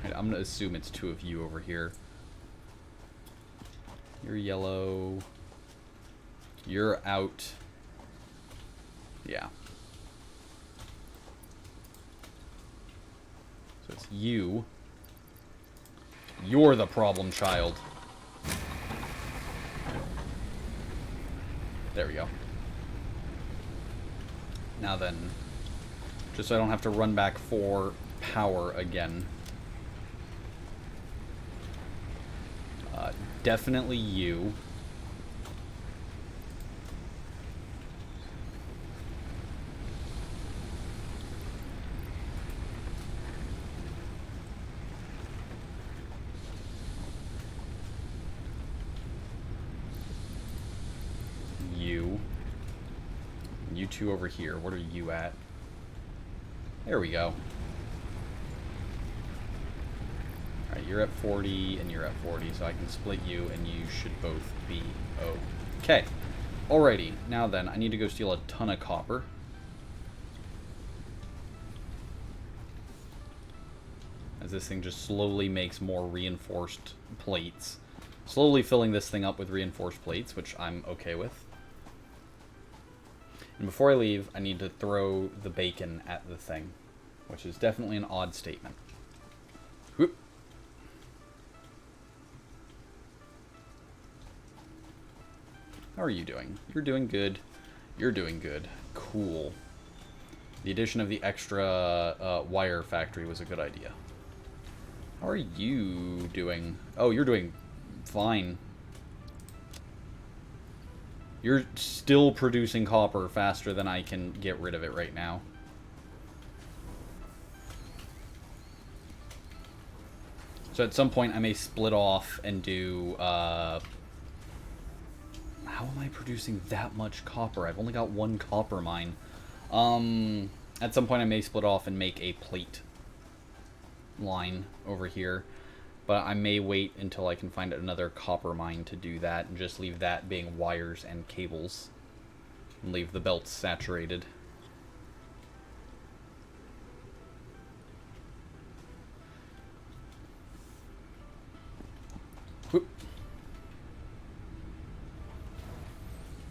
Right, I'm gonna assume it's 2 of you over here. You're yellow. You're out. Yeah. So it's you. You're the problem child. There we go. Now then, just so I don't have to run back for power again. Definitely you. You 2 over here. What are you at? There we go. Alright, you're at 40 and you're at 40, so I can split you and you should both be okay. Alrighty, now then, I need to go steal a ton of copper. As this thing just slowly makes more reinforced plates. Slowly filling this thing up with reinforced plates, which I'm okay with. And before I leave, I need to throw the bacon at the thing, which is definitely an odd statement. Whoop. How are you doing? You're doing good. You're doing good. Cool. The addition of the extra wire factory was a good idea. How are you doing? Oh, you're doing fine. You're still producing copper faster than I can get rid of it right now. So at some point I may split off and do... how am I producing that much copper? I've only got 1 copper mine. At some point I may split off and make a plate line over here. But I may wait until I can find another copper mine to do that, and just leave that being wires and cables. And leave the belts saturated. Whoop.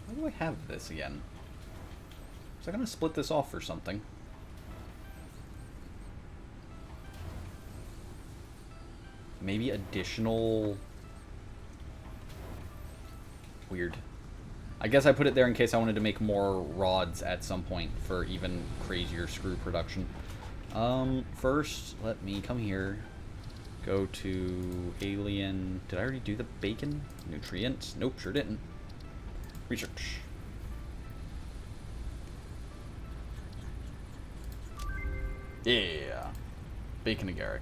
Why do I have this again? Was I going to split this off for something? Maybe additional... Weird. I guess I put it there in case I wanted to make more rods at some point for even crazier screw production. First, let me come here. Go to alien... Did I already do the bacon? Nutrients? Nope, sure didn't. Research. Yeah. Bacon agaric.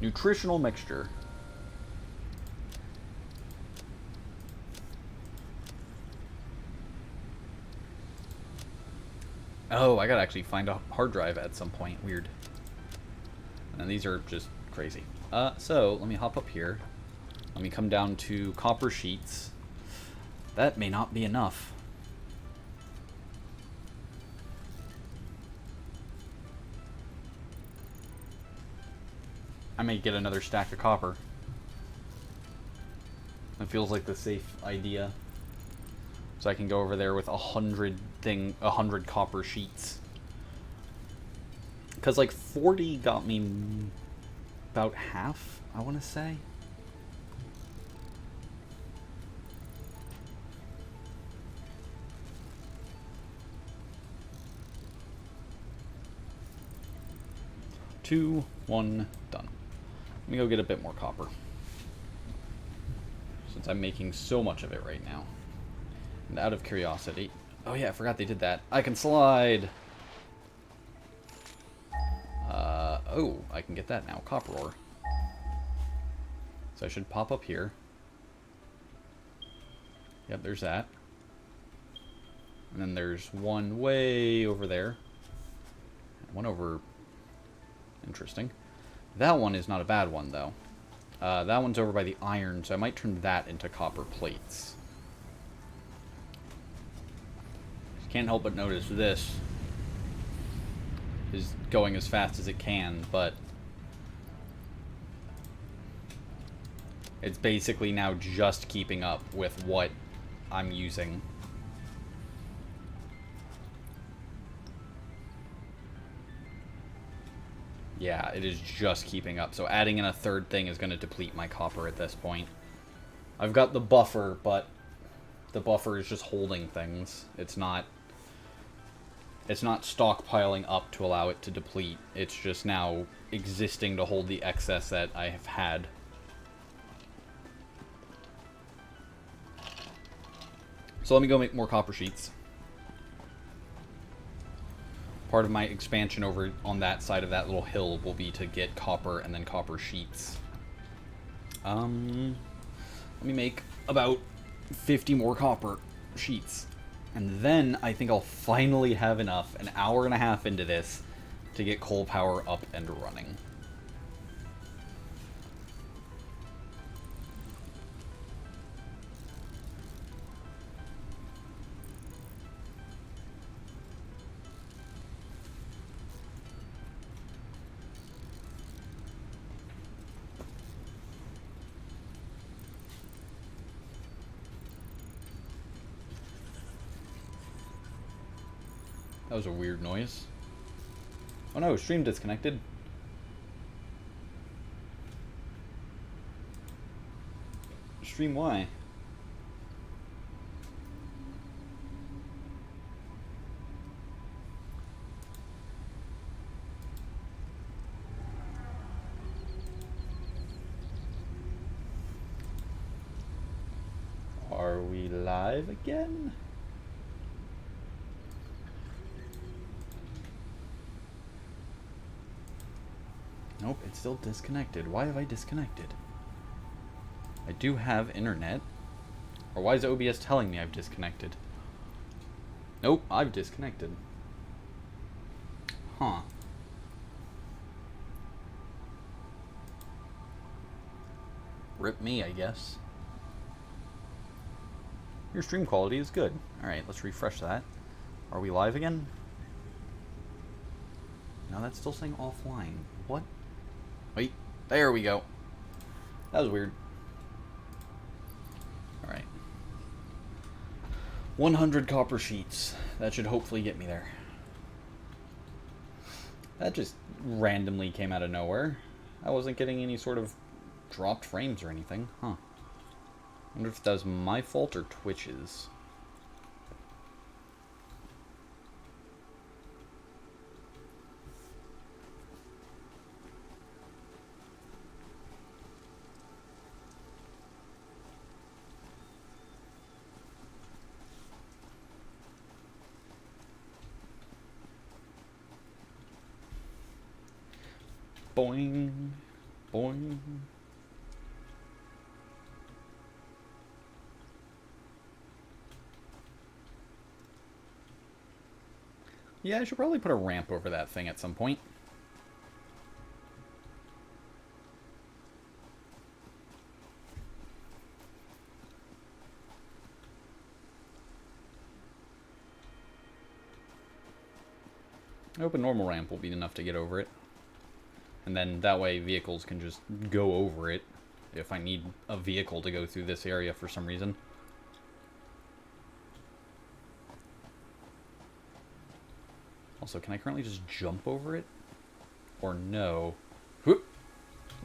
Nutritional mixture. Oh, I gotta actually find a hard drive at some point. Weird. And then these are just crazy. So, let me hop up here. Let me come down to copper sheets. That may not be enough. I may get another stack of copper. It feels like the safe idea. So I can go over there with 100 copper sheets. Because like 40 got me about half, I want to say. 2, 1, done. Let me go get a bit more copper, since I'm making so much of it right now. And out of curiosity... Oh yeah, I forgot they did that. I can slide! Oh, I can get that now. Copper ore. So I should pop up here. Yep, there's that. And then there's one way over there. One over... Interesting. That one is not a bad one, though. That one's over by the iron, so I might turn that into copper plates. Can't help but notice this is going as fast as it can, but it's basically now just keeping up with what I'm using. Yeah, it is just keeping up. So adding in a third thing is going to deplete my copper at this point. I've got the buffer, but the buffer is just holding things. It's not stockpiling up to allow it to deplete. It's just now existing to hold the excess that I have had. So let me go make more copper sheets. Part of my expansion over on that side of that little hill will be to get copper and then copper sheets. Let me make about 50 more copper sheets. And then I think I'll finally have enough, an hour and a half into this, to get coal power up and running. That was a weird noise. Oh no, stream disconnected. Stream why? Are we live again? Nope, it's still disconnected. Why have I disconnected? I do have internet. Or why is OBS telling me I've disconnected? Nope, I've disconnected. Huh. Rip me, I guess. Your stream quality is good. Alright, let's refresh that. Are we live again? No, that's still saying offline. What? Wait, there we go. That was weird. Alright. 100 copper sheets. That should hopefully get me there. That just randomly came out of nowhere. I wasn't getting any sort of dropped frames or anything. Huh. I wonder if that was my fault or Twitch's. Boing, boing. Yeah, I should probably put a ramp over that thing at some point. I hope a normal ramp will be enough to get over it. And then that way vehicles can just go over it if I need a vehicle to go through this area for some reason. Also, can I currently just jump over it? Or no? Whoop.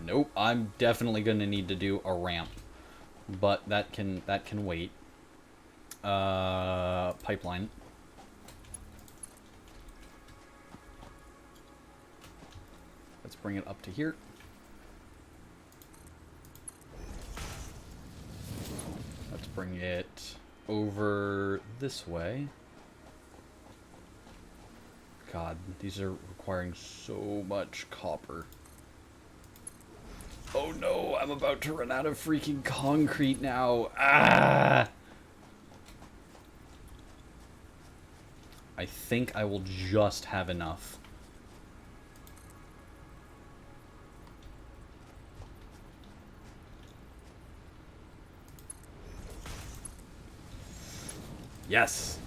Nope, I'm definitely going to need to do a ramp. But that can wait. Pipeline. Let's bring it up to here. Let's bring it over this way. God, these are requiring so much copper. Oh no, I'm about to run out of freaking concrete now. Ah! I think I will just have enough. Yes!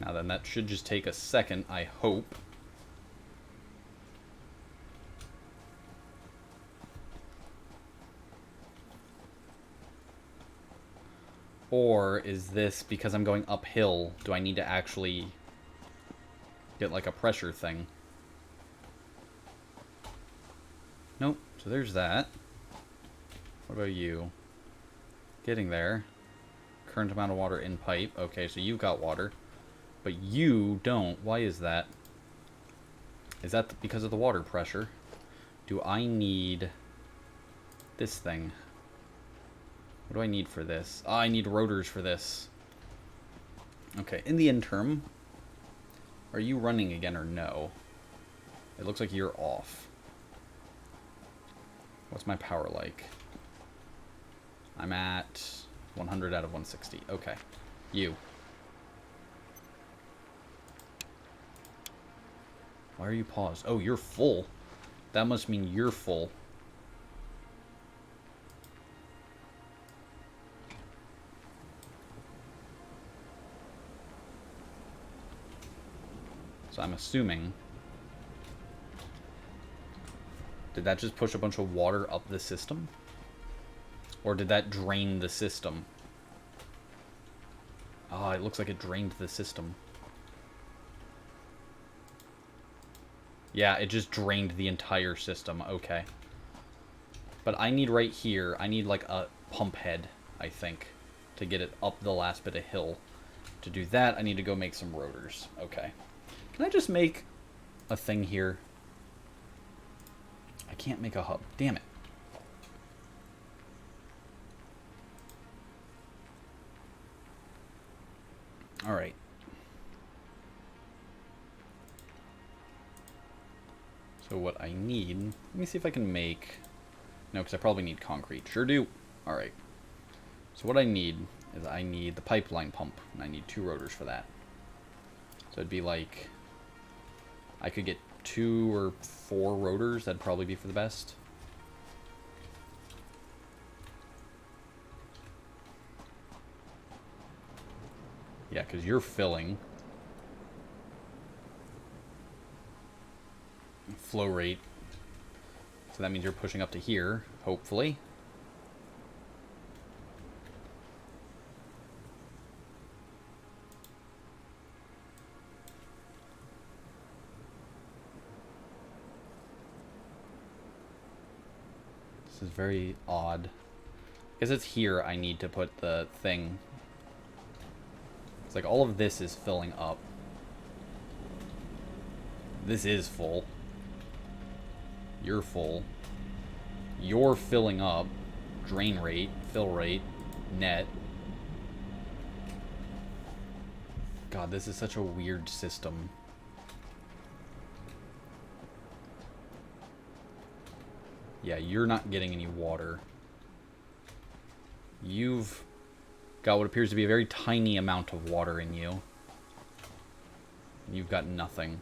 Now then, that should just take a second, I hope. Or is this, because I'm going uphill, do I need to actually get like a pressure thing? Nope, so there's that. What about you? Getting there. Current amount of water in pipe. Okay, so you've got water. But you don't. Why is that? Is that because of the water pressure? Do I need this thing? What do I need for this? Oh, I need rotors for this. Okay, in the interim, are you running again or no? It looks like you're off. What's my power like? I'm at 100 out of 160. Okay. You. Why are you paused? Oh, you're full. That must mean you're full. So I'm assuming... Did that just push a bunch of water up the system? Or did that drain the system? Ah, it looks like it drained the system. Yeah, it just drained the entire system. Okay. But I need right here, I need like a pump head, I think, to get it up the last bit of hill. To do that, I need to go make some rotors. Okay. Can I just make a thing here? I can't make a hub. Damn it. Alright. So what I need... Let me see if I can make... No, because I probably need concrete. Sure do. Alright. So what I need is I need the pipeline pump. And I need 2 rotors for that. So it'd be like... I could get 2 or 4 rotors. That'd probably be for the best. Yeah, because you're filling. Flow rate. So that means you're pushing up to here, hopefully. This is very odd. Because it's here I need to put the thing. It's like all of this is filling up. This is full. You're full. You're filling up. Drain rate, fill rate, net. God, this is such a weird system. Yeah, you're not getting any water. You've got what appears to be a very tiny amount of water in you. You've got nothing.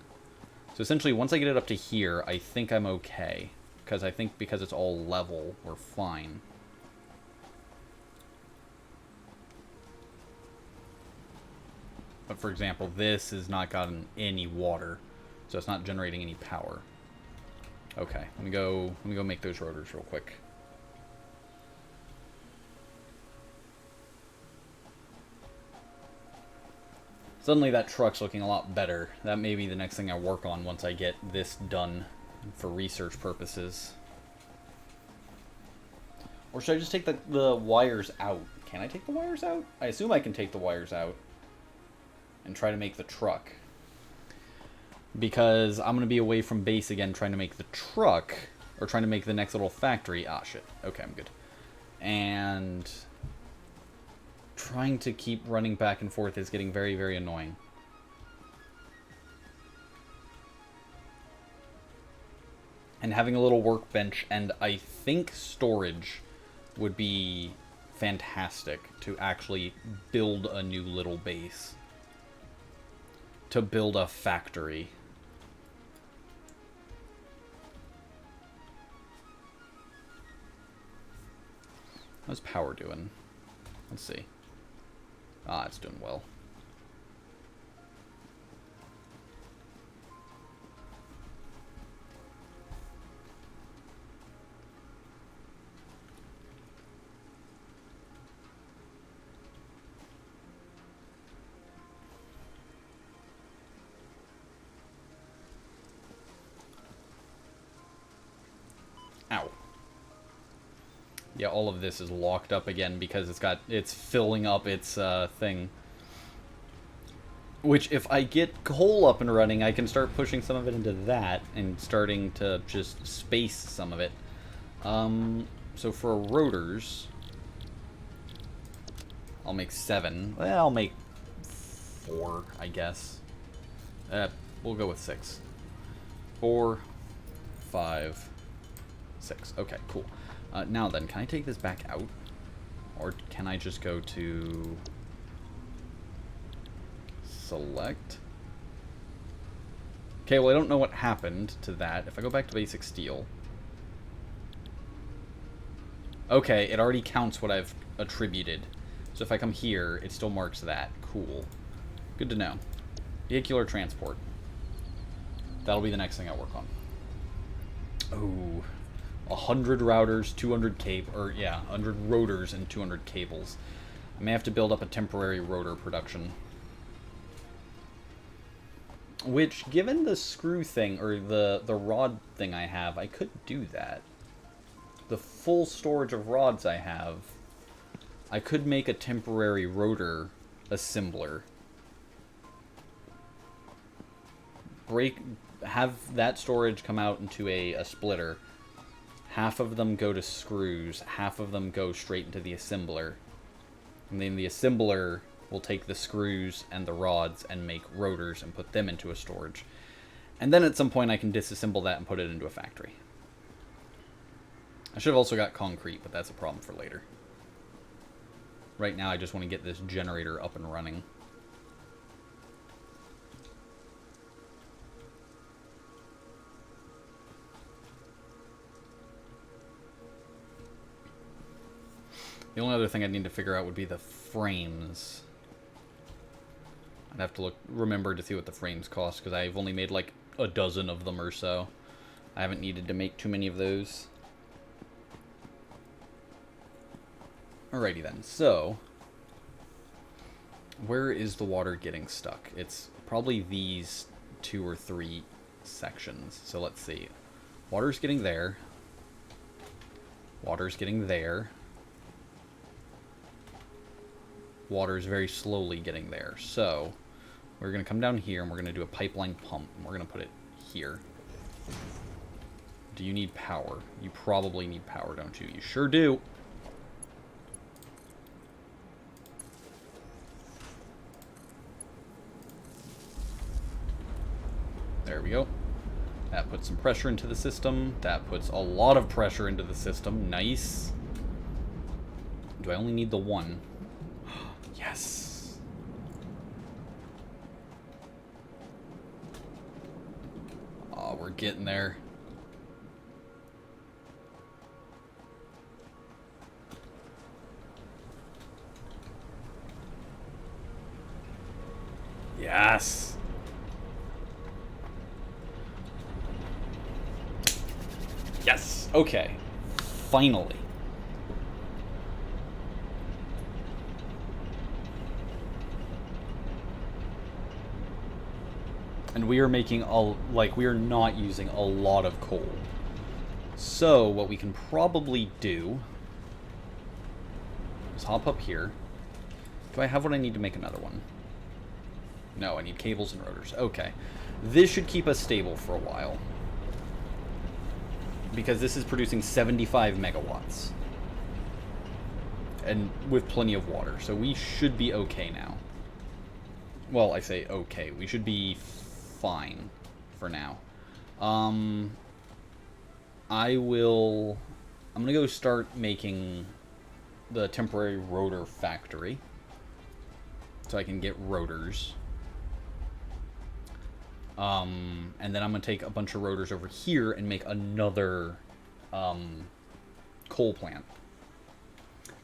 So essentially, once I get it up to here, I think I'm okay. Because I think because it's all level, we're fine. But for example, this has not gotten any water. So it's not generating any power. Okay, let me go make those rotors real quick. Suddenly that truck's looking a lot better. That may be the next thing I work on once I get this done for research purposes. Or should I just take the wires out? Can I take the wires out? I assume I can take the wires out. and try to make the truck. Because I'm going to be away from base again trying to make the truck, or trying to make the next little factory. Ah, shit. Okay, I'm good. And trying to keep running back and forth is getting very, very annoying. And having a little workbench and I think storage would be fantastic to actually build a new little base. To build a factory. How's power doing? Let's see. Ah, it's doing well. Ow. Yeah, all of this is locked up again because it's filling up its thing. Which, if I get coal up and running, I can start pushing some of it into that and starting to just space some of it. So for rotors, I'll make 7. Well, I'll make 4, I guess. We'll go with 6. 4, 5, 6. Okay, cool. Now then, can I take this back out? Or can I just go to select? Okay, well I don't know what happened to that. If I go back to basic steel. Okay, it already counts what I've attributed. So if I come here, it still marks that. Cool. Good to know. Vehicular transport. That'll be the next thing I work on. Oh. 100 routers, 200 yeah, 100 rotors and 200 cables. I may have to build up a temporary rotor production. Which, given the screw thing, or the rod thing I have, I could do that. The full storage of rods I have, I could make a temporary rotor assembler. Have that storage come out into a splitter. Half of them go to screws, half of them go straight into the assembler. And then the assembler will take the screws and the rods and make rotors and put them into a storage. And then at some point I can disassemble that and put it into a factory. I should have also got concrete, but that's a problem for later. Right now I just want to get this generator up and running. The only other thing I'd need to figure out would be the frames. I'd have to remember to see what the frames cost, because I've only made like a dozen of them or so. I haven't needed to make too many of those. Alrighty then, so where is the water getting stuck? It's probably these 2 or 3 sections. So let's see. Water's getting there. Water's getting there. Water's very slowly getting there. So we're going to come down here and we're going to do a pipeline pump. And we're going to put it here. Do you need power? You probably need power, don't you? You sure do. There we go. That puts some pressure into the system. That puts a lot of pressure into the system. Nice. Do I only need the one? Yes. Oh, we're getting there. Yes. Yes. Okay. Finally. And we are making we are not using a lot of coal. So what we can probably do is hop up here. Do I have what I need to make another one? No, I need cables and rotors. Okay. This should keep us stable for a while. Because this is producing 75 megawatts. And with plenty of water. So we should be okay now. Well, I say okay. We should be fine for now. I'm going to go start making the temporary rotor factory. So I can get rotors. And then I'm going to take a bunch of rotors over here and make another coal plant.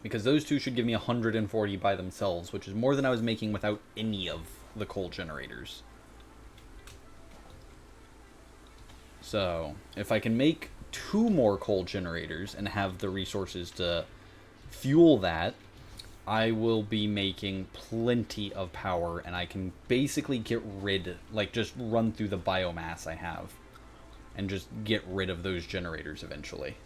Because those two should give me 140 by themselves, which is more than I was making without any of the coal generators. So, if I can make 2 more coal generators and have the resources to fuel that, I will be making plenty of power, and I can basically get rid, like, just run through the biomass I have, and just get rid of those generators eventually.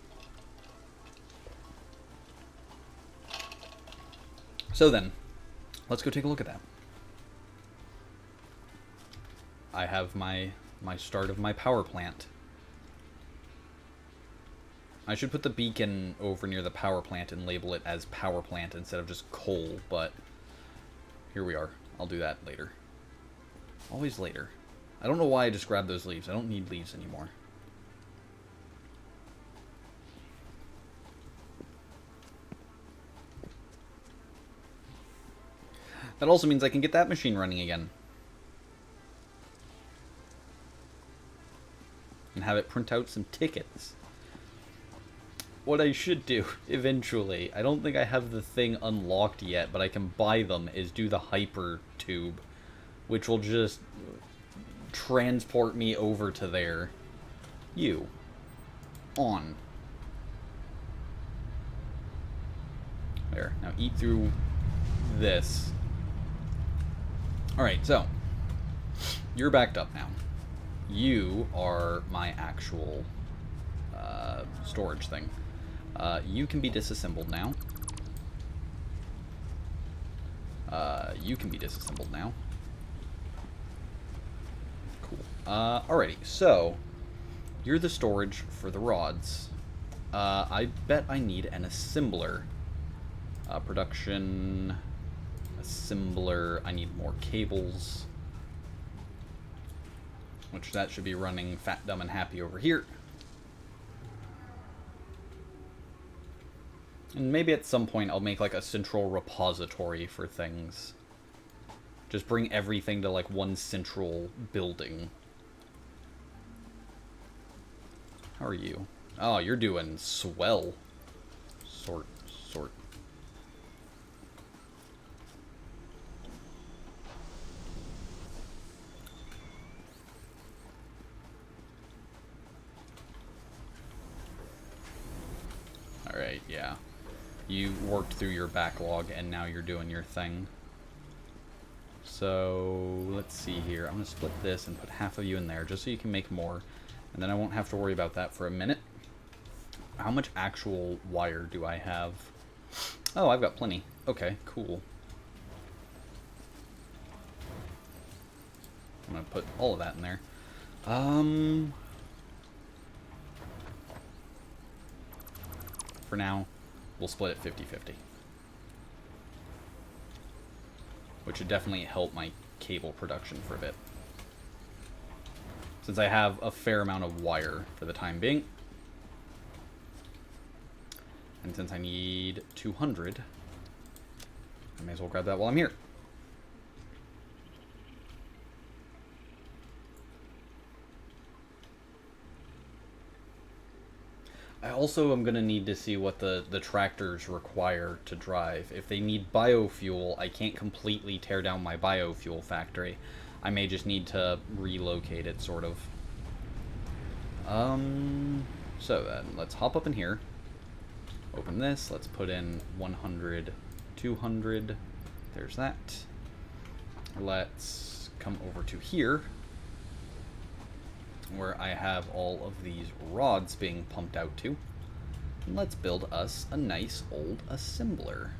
So then, let's go take a look at that. I have my start of my power plant. I should put the beacon over near the power plant and label it as power plant instead of just coal, but here we are. I'll do that later. Always later. I don't know why I just grabbed those leaves. I don't need leaves anymore. That also means I can get that machine running again. And have it print out some tickets. What I should do, eventually, I don't think I have the thing unlocked yet, but I can buy them, is do the hyper tube, which will just transport me over to there. You. On. There. Now eat through this. Alright, so. You're backed up now. You are my actual storage thing. You can be disassembled now. You can be disassembled now. Cool. Alrighty, so you're the storage for the rods. I bet I need an assembler. Production assembler. I need more cables. Which that should be running fat, dumb, and happy over here. And maybe at some point I'll make like a central repository for things. Just bring everything to like one central building. How are you? Oh, you're doing swell. Sort. Alright, yeah. You worked through your backlog, and now you're doing your thing. So, let's see here. I'm going to split this and put half of you in there, just so you can make more. And then I won't have to worry about that for a minute. How much actual wire do I have? Oh, I've got plenty. Okay, cool. I'm going to put all of that in there. For now, we'll split it 50-50. Which would definitely help my cable production for a bit. Since I have a fair amount of wire for the time being. And since I need 200, I may as well grab that while I'm here. I also am going to need to see what the tractors require to drive. If they need biofuel, I can't completely tear down my biofuel factory. I may just need to relocate it, sort of. So then, let's hop up in here. Open this. Let's put in 100, 200. There's that. Let's come over to here, where I have all of these rods being pumped out to. And let's build us a nice old assembler.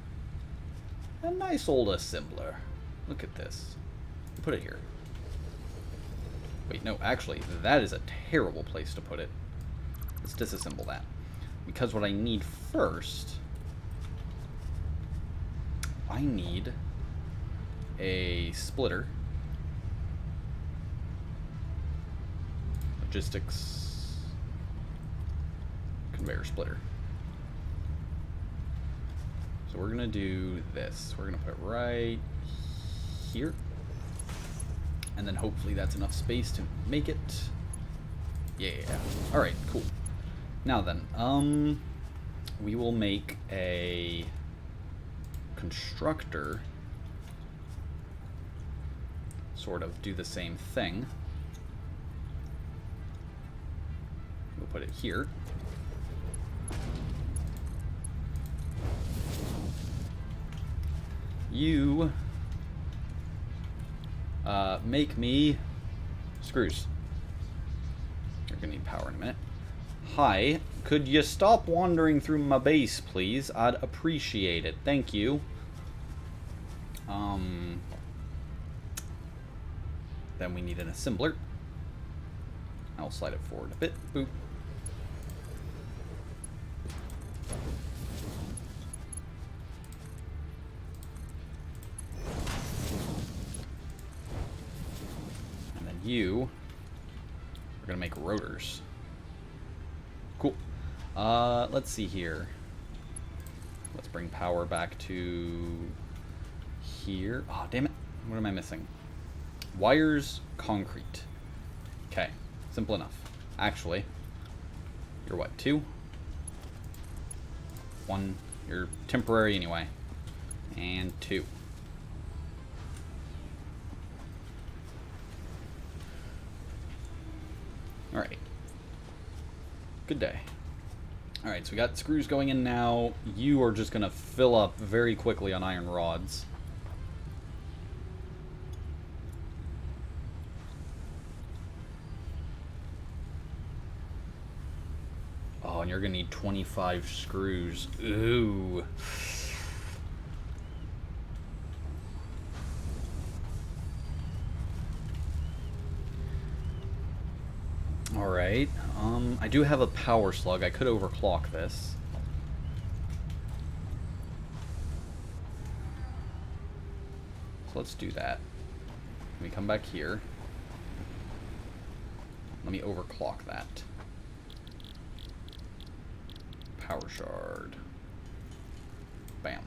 A nice old assembler. Look at this. Put it here. Wait, no, actually, that is a terrible place to put it. Let's disassemble that. Because what I need first... I need a splitter. Logistics... conveyor splitter. So we're going to do this. We're going to put it right here. And then hopefully that's enough space to make it. Yeah. Alright, cool. Now then, we will make a constructor sort of do the same thing. We'll put it here. You make me screws. You're gonna need power in a minute. Hi, could you stop wandering through my base, please? I'd appreciate it. Thank you. Then we need an assembler. I'll slide it forward a bit. Boop. You are going to make rotors. Cool. Let's see here. Let's bring power back to here. Oh, damn it. What am I missing? Wires, concrete. Okay. Simple enough. Actually, you're what, 2? 1. You're temporary anyway. And 2. Alright. Good day. Alright, so we got screws going in now. You are just going to fill up very quickly on iron rods. Oh, and you're going to need 25 screws. Ooh. Alright, I do have a power slug. I could overclock this. So let's do that. Let me come back here. Let me overclock that. Power shard. Bam.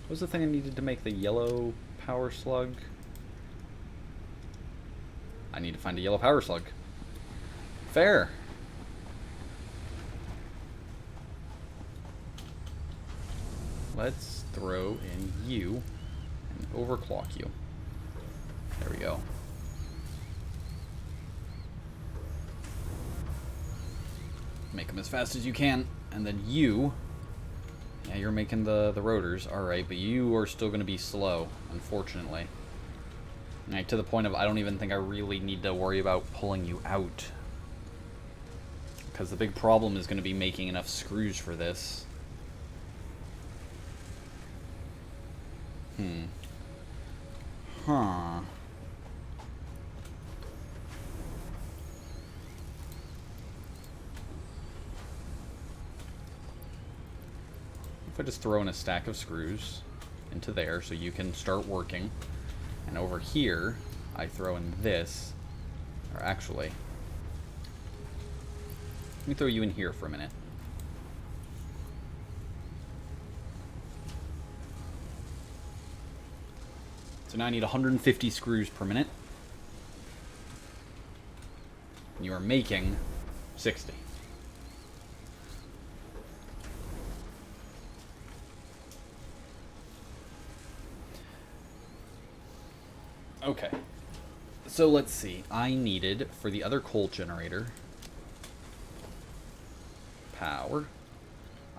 What was the thing I needed to make the yellow power slug? I need to find a yellow power slug. Fair. Let's throw in you and overclock you. There we go. Make them as fast as you can. And then you... Yeah, you're making the rotors. Alright, but you are still going to be slow, unfortunately. Like, to the point of I don't even think I really need to worry about pulling you out. Because the big problem is going to be making enough screws for this. Huh. If I just throw in a stack of screws into there so you can start working. And over here, I throw in this. Or actually, let me throw you in here for a minute. So now I need 150 screws per minute. And you are making 60. Okay. So let's see. I needed, for the other coal generator, power.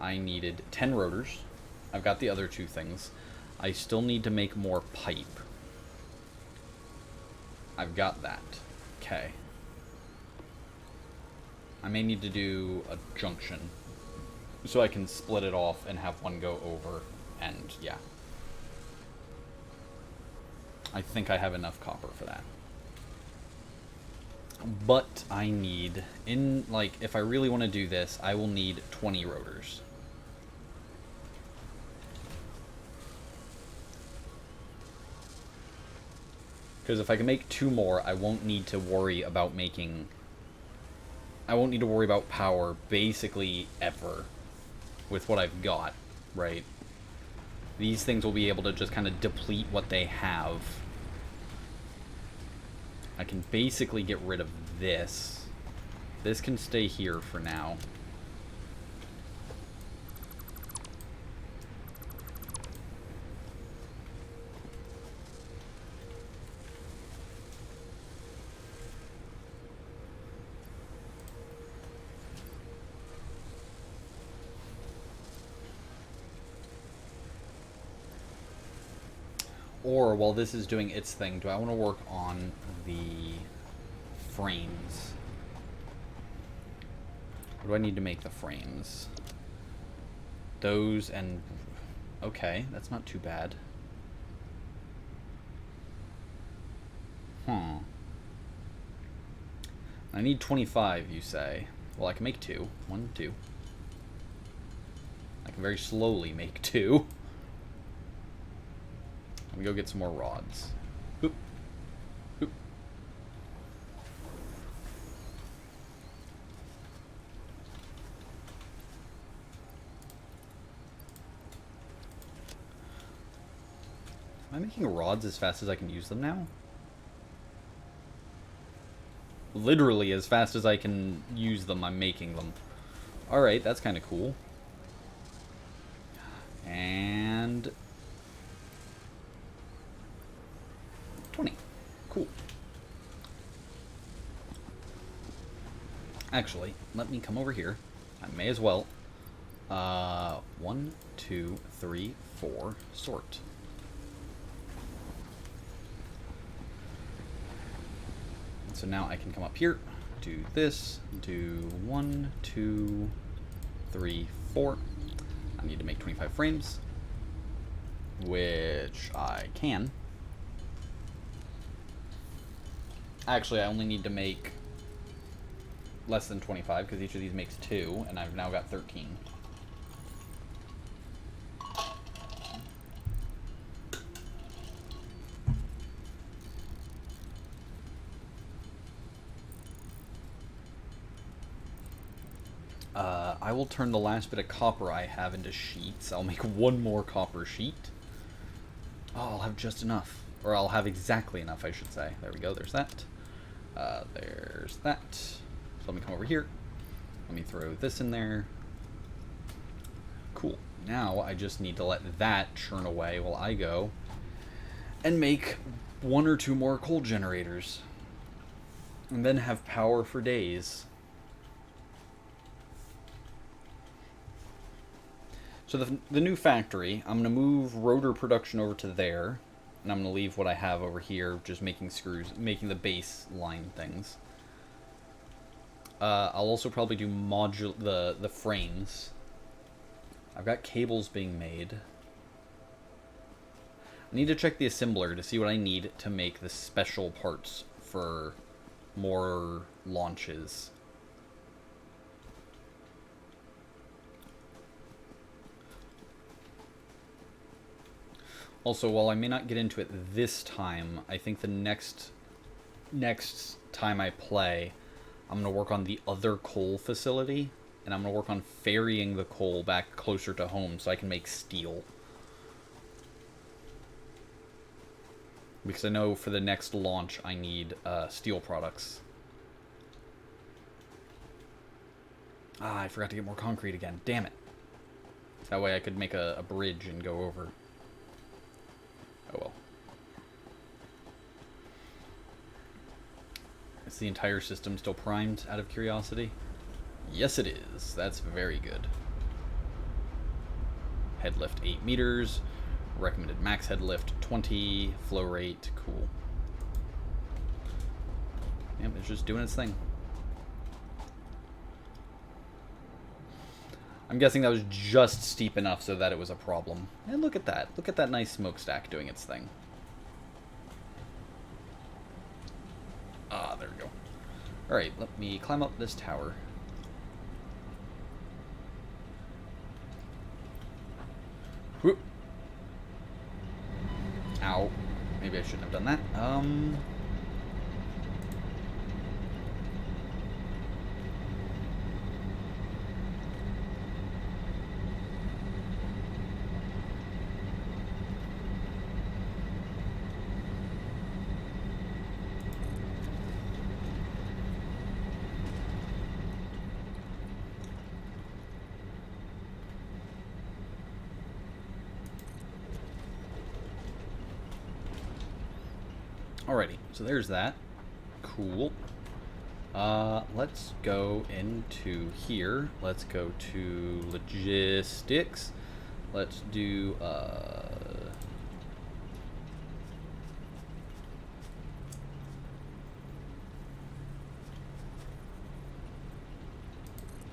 I needed 10 rotors. I've got the other two things. I still need to make more pipe. I've got that. Okay. I may need to do a junction so I can split it off and have one go over and yeah. I think I have enough copper for that. But I need, if I really want to do this, I will need 20 rotors. Because if I can make 2 more, I won't need to worry about making... I won't need to worry about power basically ever with what I've got, right? These things will be able to just kind of deplete what they have. I can basically get rid of this. This can stay here for now. Or, while this is doing its thing, do I want to work on the frames? What do I need to make the frames? Those and... Okay, that's not too bad. I need 25, you say. Well, I can make 2. 1, 2. I can very slowly make 2. Let me go get some more rods. Oop. Oop. Am I making rods as fast as I can use them now? Literally as fast as I can use them, I'm making them. Alright, that's kind of cool. And... 20. Cool. Actually, let me come over here. I may as well. 1, 2, 3, 4. Sort. And so now I can come up here, do this, do 1, 2, 3, 4. I need to make 25 frames, which I can. Actually, I only need to make less than 25 because each of these makes 2, and I've now got 13. I will turn the last bit of copper I have into sheets. I'll make 1 more copper sheet. Oh, I'll have just enough. Or I'll have exactly enough, I should say. There we go, there's that. There's that. So let me come over here. Let me throw this in there. Cool. Now I just need to let that churn away while I go and make 1 or 2 more coal generators. And then have power for days. So the new factory, I'm going to move rotor production over to there. And I'm going to leave what I have over here, just making screws, making the base line things. I'll also probably do the frames. I've got cables being made. I need to check the assembler to see what I need to make the special parts for more launches. Also, while I may not get into it this time, I think the next time I play, I'm going to work on the other coal facility, and I'm going to work on ferrying the coal back closer to home so I can make steel. Because I know for the next launch I need steel products. Ah, I forgot to get more concrete again. Damn it. That way I could make a bridge and go over. Oh well. Is the entire system still primed, out of curiosity? Yes, it is. That's very good. Head lift 8 meters. Recommended max head lift 20. Flow rate, cool. Yep, it's just doing its thing. I'm guessing that was just steep enough so that it was a problem. And look at that. Look at that nice smokestack doing its thing. Alright, let me climb up this tower. Whoop. Ow. Maybe I shouldn't have done that. Alrighty, so there's that. Cool. Let's go into here. Let's go to logistics. Let's do,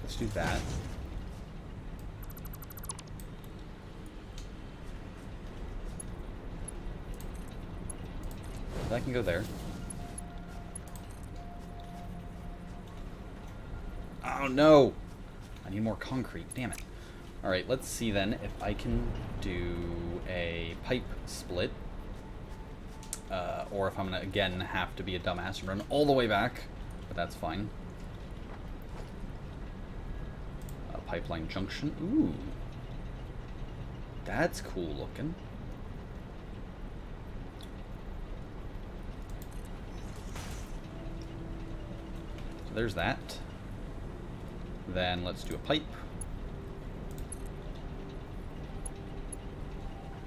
let's do that. That can go there. Oh no! I need more concrete, damn it. Alright, let's see then if I can do a pipe split. Or if I'm gonna, again, have to be a dumbass and run all the way back. But that's fine. Pipeline junction. Ooh. That's cool looking. So there's that. Then let's do a pipe.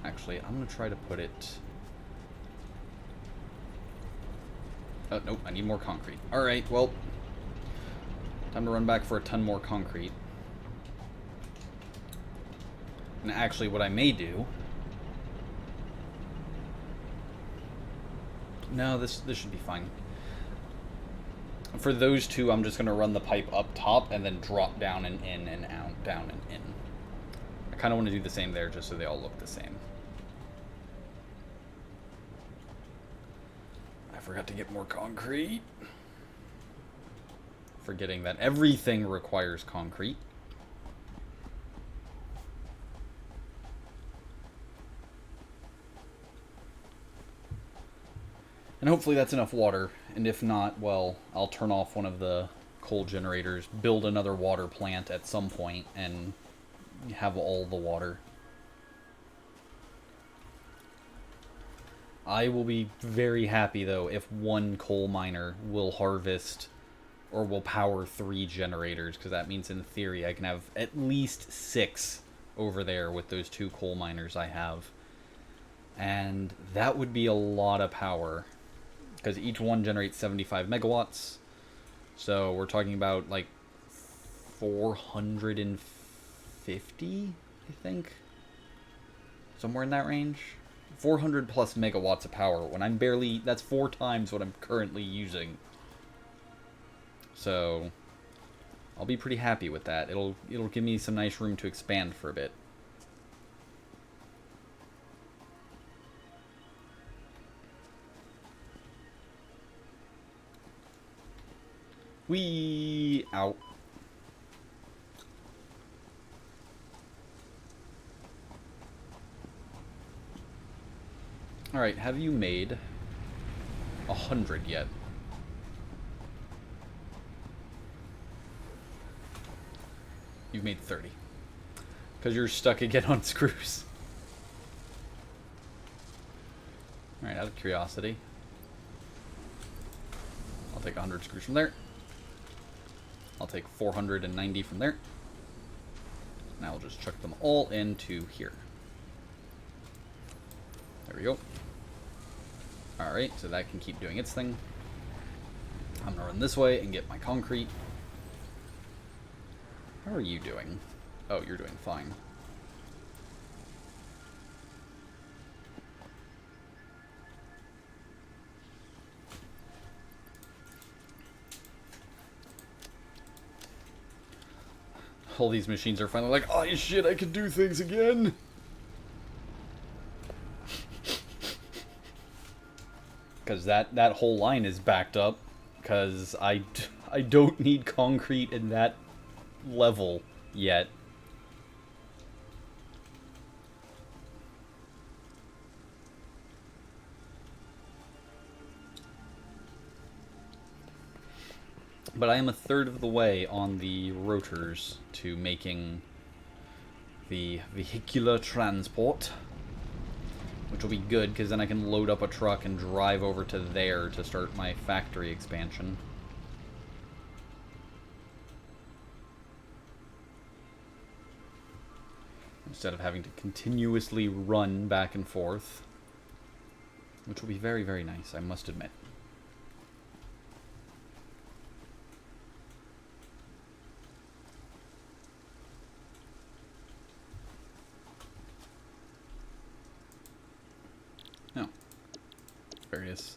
Actually, I'm going to try to put it... Oh, nope, I need more concrete. Alright, well, time to run back for a ton more concrete. And actually, what I may do... No, this should be fine. For those two, I'm just going to run the pipe up top and then drop down and in and out, down and in. I kind of want to do the same there just so they all look the same. I forgot to get more concrete. Forgetting that everything requires concrete. And hopefully that's enough water, and if not, well, I'll turn off one of the coal generators, build another water plant at some point, and have all the water. I will be very happy, though, if one coal miner will harvest, or will power 3 generators, because that means, in theory, I can have at least 6 over there with those 2 coal miners I have. And that would be a lot of power. Because each one generates 75 megawatts. So we're talking about like 450, I think. Somewhere in that range. 400 plus megawatts of power when I'm barely... That's 4 times what I'm currently using. So I'll be pretty happy with that. It'll give me some nice room to expand for a bit. Whee! Out. Alright, have you made 100 yet? You've made 30. Because you're stuck again on screws. Alright, out of curiosity. I'll take 100 screws from there. I'll take 490 from there. Now I'll just chuck them all into here. There we go. Alright, so that can keep doing its thing. I'm gonna run this way and get my concrete. How are you doing? Oh, you're doing fine. All these machines are finally like, oh shit, I can do things again! Because that whole line is backed up. because I don't need concrete in that level yet. But I am a third of the way on the rotors to making the vehicular transport, which will be good because then I can load up a truck and drive over to there to start my factory expansion. Instead of having to continuously run back and forth, which will be very, very nice, I must admit. Oh. Various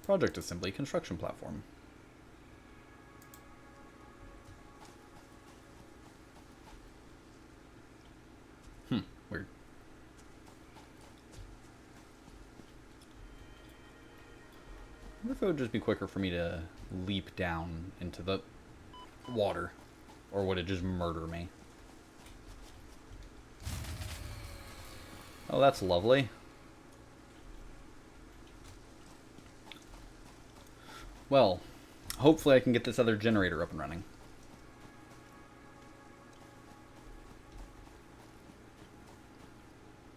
project assembly construction platform. Weird. I wonder if it would just be quicker for me to leap down into the water, or would it just murder me? Oh, that's lovely. Well, hopefully I can get this other generator up and running.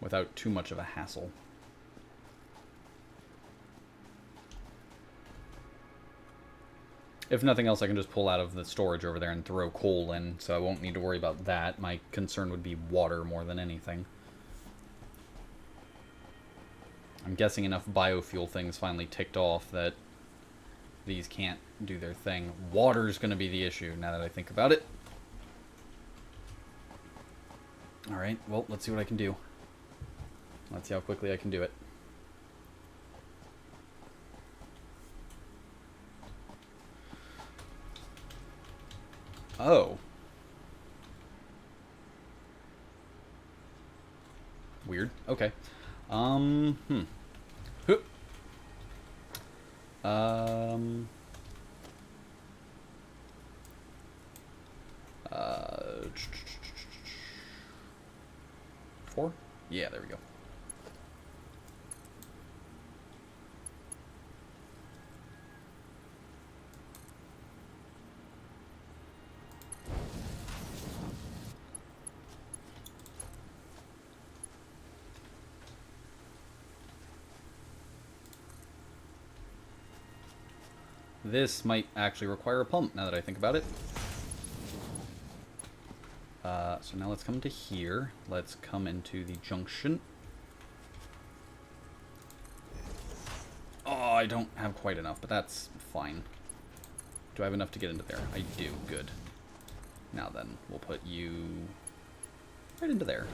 Without too much of a hassle. If nothing else, I can just pull out of the storage over there and throw coal in, so I won't need to worry about that. My concern would be water more than anything. I'm guessing enough biofuel things finally ticked off that these can't do their thing. Water's going to be the issue, now that I think about it. Alright, well, let's see what I can do. Let's see how quickly I can do it. Oh. Weird. Okay. Huh. Uh, 4? Yeah, there we go. This might actually require a pump, now that I think about it. So now let's come to here. Let's come into the junction. Oh, I don't have quite enough, but that's fine. Do I have enough to get into there? I do. Good. Now then, we'll put you right into there.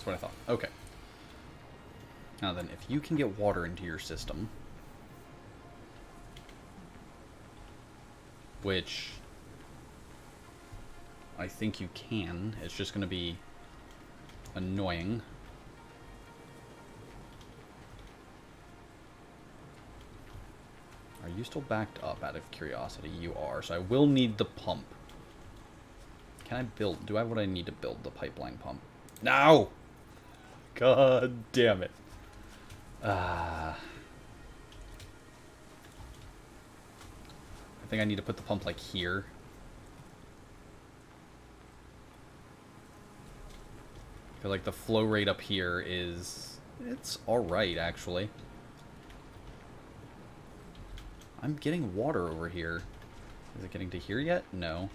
What I thought. Okay. Now then, if you can get water into your system, which I think you can, it's just going to be annoying. Are you still backed up out of curiosity? You are, so I will need the pump. Can I build? Do I have what I need to build the pipeline pump? No! God damn it. I think I need to put the pump like here. I feel like the flow rate up here is... it's alright, actually. I'm getting water over here. Is it getting to here yet? No.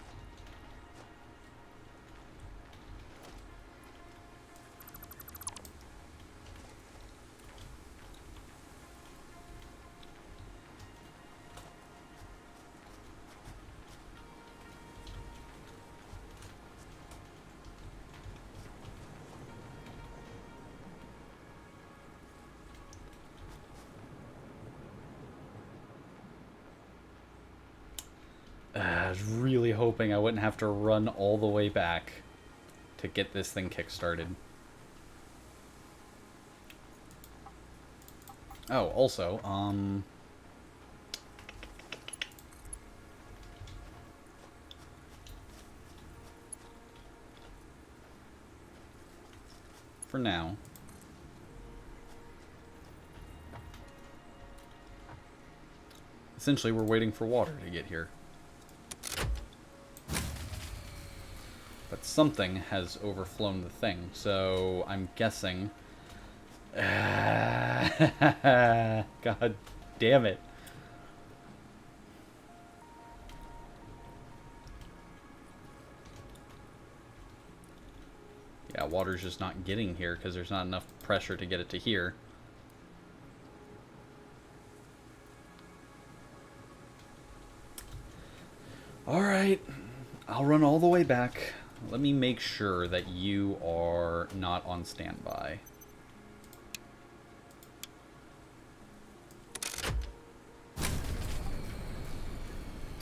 was really hoping I wouldn't have to run all the way back to get this thing kick-started. Oh, also, for now, essentially we're waiting for water to get here. But something has overflown the thing, so I'm guessing... God damn it. Yeah, water's just not getting here because there's not enough pressure to get it to here. Alright, I'll run all the way back. Let me make sure that you are not on standby.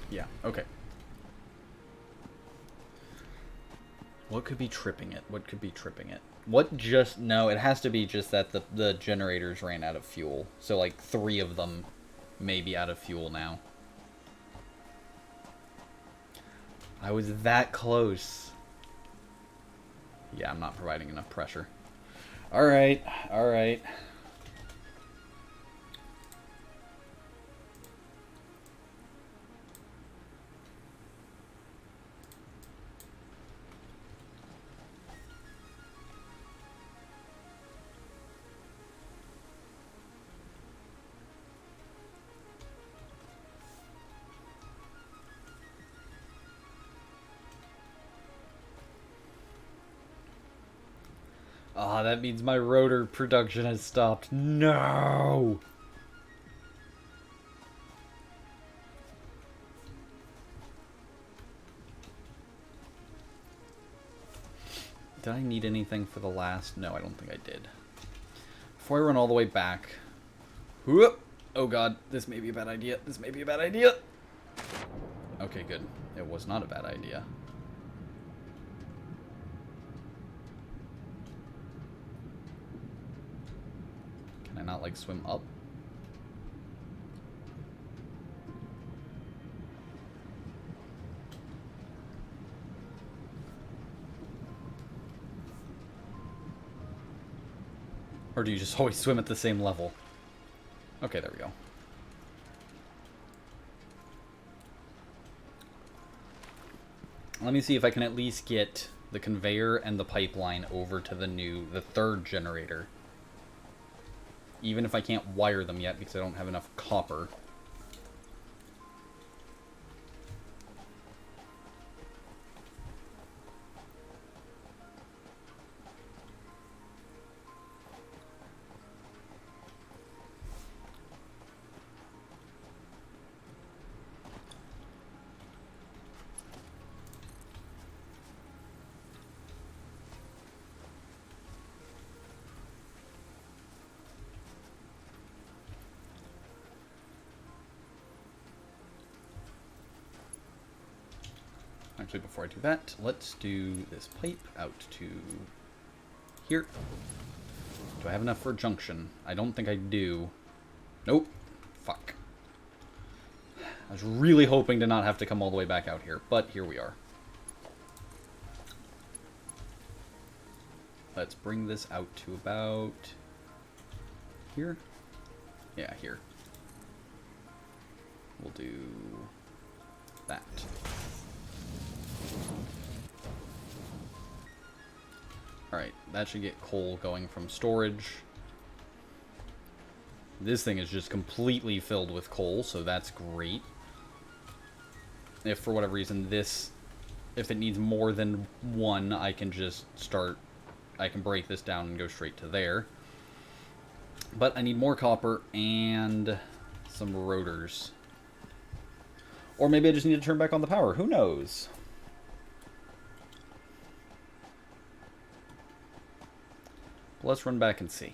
Yeah, okay. What could be tripping it? What could be tripping it? What just... No, it has to be just that the generators ran out of fuel. So, like, 3 of them may be out of fuel now. I was that close. Yeah, I'm not providing enough pressure. Alright, alright. Ah, that means my rotor production has stopped. No! Did I need anything for the last? No, I don't think I did. Before I run all the way back... Whoop! Oh god, this may be a bad idea. This may be a bad idea! Okay, good. It was not a bad idea. Can I not, like, swim up? Or do you just always swim at the same level? Okay, there we go. Let me see if I can at least get the conveyor and the pipeline over to the third generator. Even if I can't wire them yet because I don't have enough copper. Actually, before I do that, let's do this pipe out to here. Do I have enough for a junction? I don't think I do. Nope. Fuck. I was really hoping to not have to come all the way back out here, but here we are. Let's bring this out to about here. Yeah, here. We'll do that. Alright, that should get coal going from storage. This thing is just completely filled with coal, so that's great. If for whatever reason if it needs more than one, I can just I can break this down and go straight to there. But I need more copper and some rotors. Or maybe I just need to turn back on the power, who knows? Let's run back and see.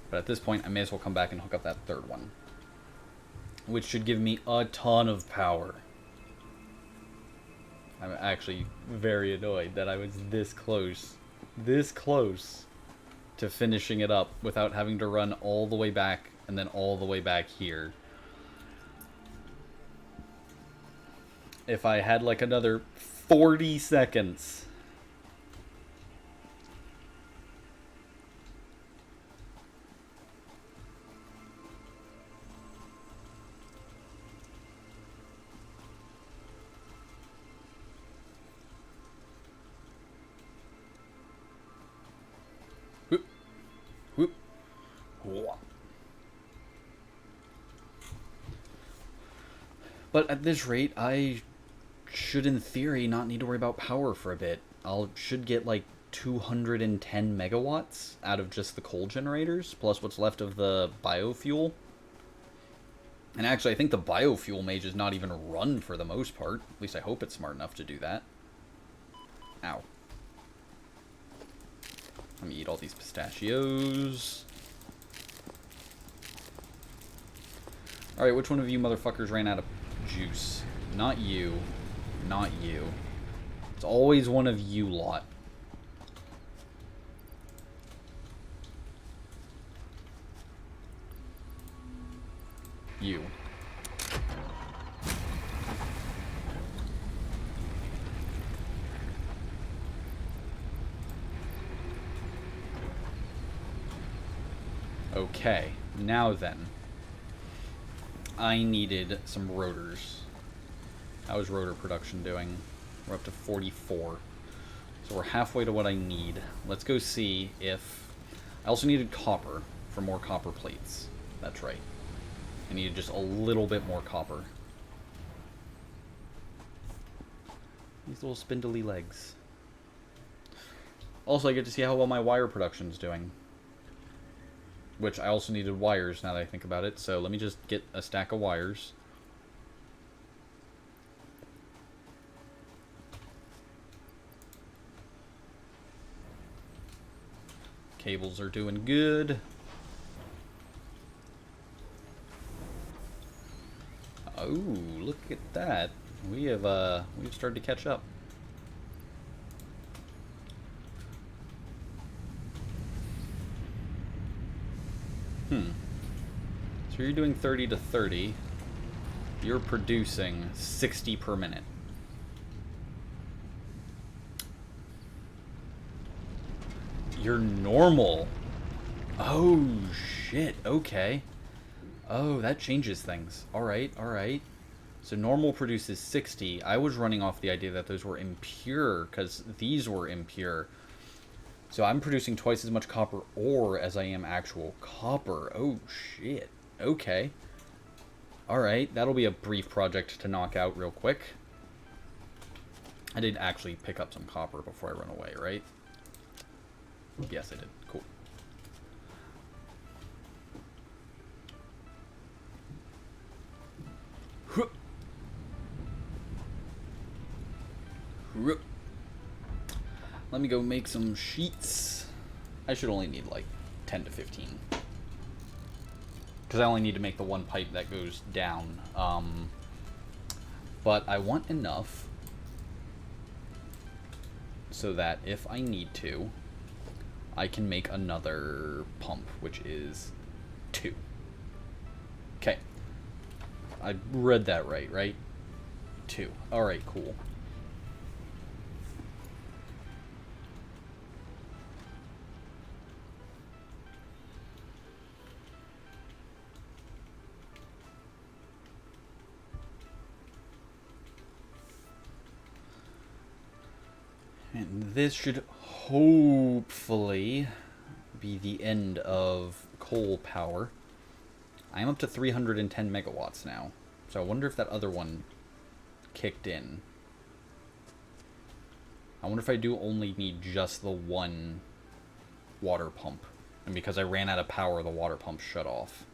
But at this point, I may as well come back and hook up that third one. which should give me a ton of power. I'm actually very annoyed that I was this close to finishing it up without having to run all the way back and then all the way back here. If I had like another 40 seconds. Whoop. Whoop. Whoop. But at this rate, I should, in theory, not need to worry about power for a bit. Should get like 210 megawatts out of just the coal generators, plus what's left of the biofuel. And actually, I think the biofuel may just not even run for the most part. At least I hope it's smart enough to do that. Ow. Let me eat all these pistachios. Alright, which one of you motherfuckers ran out of juice? Not you. Not you. It's always one of you lot. You. Okay, now then. I needed some rotors. How is rotor production doing? We're up to 44. So we're halfway to what I need. Let's go see if... I also needed copper for more copper plates. That's right. I needed just a little bit more copper. These little spindly legs. Also, I get to see how well my wire production's doing. Which I also needed wires now that I think about it. So let me just get a stack of wires. Cables are doing good. Oh, look at that. We've started to catch up. So you're doing 30 to 30. You're producing 60 per minute. You're normal. Oh, shit. Okay. Oh, that changes things. Alright, alright. So normal produces 60. I was running off the idea that those were impure, because these were impure. So I'm producing twice as much copper ore as I am actual copper. Oh, shit. Okay. Alright, that'll be a brief project to knock out real quick. I did actually pick up some copper before I run away, right? Yes, I did. Cool. Let me go make some sheets. I should only need like 10 to 15. Because I only need to make the one pipe that goes down. But I want enough so that if I need to, I can make another pump, which is 2. Okay. I read that right? 2. Alright, cool. And this should hopefully be the end of coal power. I'm up to 310 megawatts now. So I wonder if that other one kicked in. I wonder if I do only need just the one water pump. And because I ran out of power, the water pump shut off.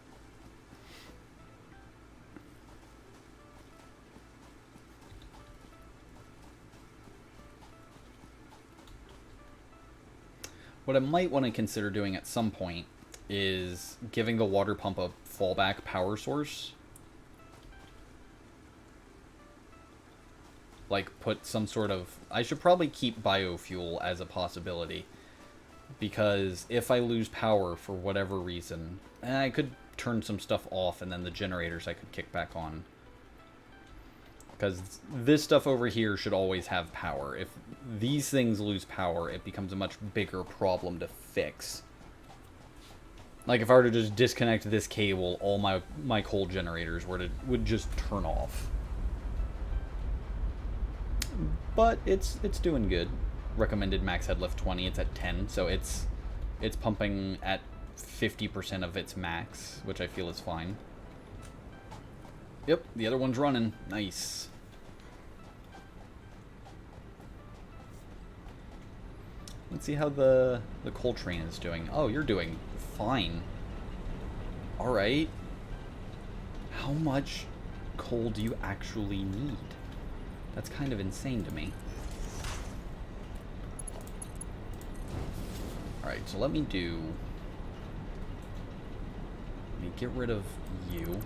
What I might want to consider doing at some point is giving the water pump a fallback power source. Like, put some sort of... I should probably keep biofuel as a possibility. Because if I lose power for whatever reason, I could turn some stuff off, and then the generators I could kick back on. Because this stuff over here should always have power. If these things lose power, it becomes a much bigger problem to fix. Like, if I were to just disconnect this cable, all my coal generators would just turn off. But it's doing good. Recommended max head lift 20, it's at 10, so it's pumping at 50% of its max, which I feel is fine. Yep, the other one's running. Nice. Let's see how the coal train is doing. Oh, you're doing fine. Alright. How much coal do you actually need? That's kind of insane to me. Alright, so let me get rid of you.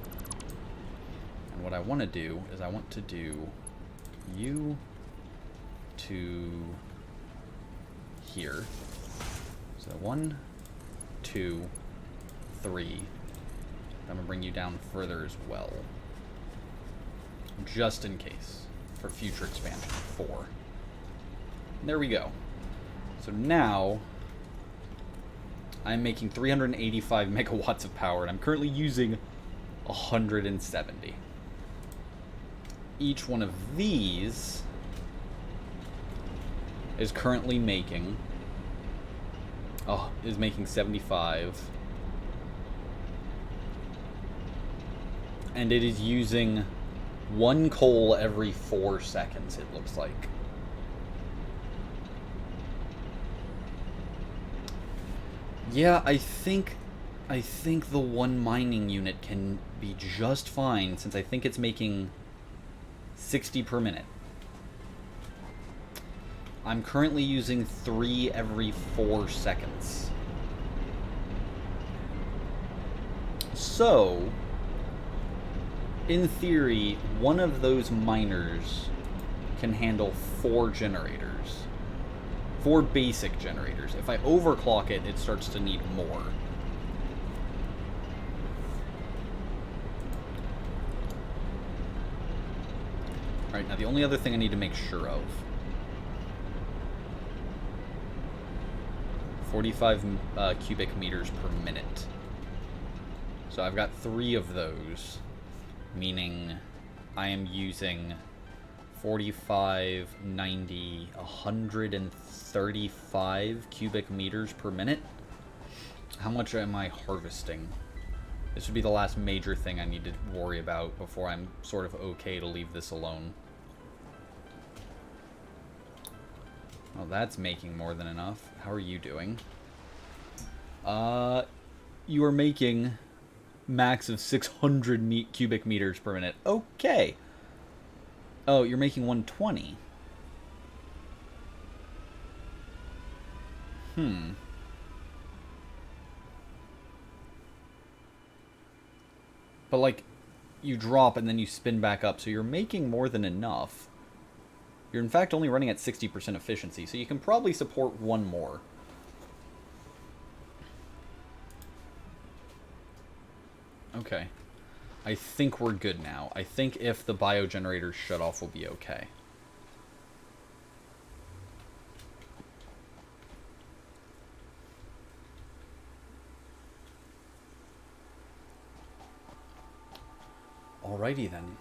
And what I want to do is I want to do you to here. So 1, 2, 3. I'm going to bring you down further as well. Just in case. For future expansion. 4. And there we go. So now I'm making 385 megawatts of power, and I'm currently using 170. Each one of these is currently making... is making 75. And it is using 1 coal every 4 seconds, it looks like. Yeah, I think the 1 mining unit can be just fine, since I think it's making 60 per minute. I'm currently using 3 every 4 seconds. So, in theory, one of those miners can handle 4 generators. 4 basic generators. If I overclock it, it starts to need more. Alright, now the only other thing I need to make sure of. 45 cubic meters per minute. So I've got 3 of those, meaning I am using 45, 90, 135 cubic meters per minute. How much am I harvesting? This would be the last major thing I need to worry about before I'm sort of okay to leave this alone. Well, that's making more than enough. How are you doing? You are making max of 600 cubic meters per minute. Okay. Oh, you're making 120. But, like, you drop and then you spin back up, so you're making more than enough. You're, in fact, only running at 60% efficiency, so you can probably support 1 more. Okay. I think we're good now. I think if the biogenerators shut off, we'll be okay. Alrighty then.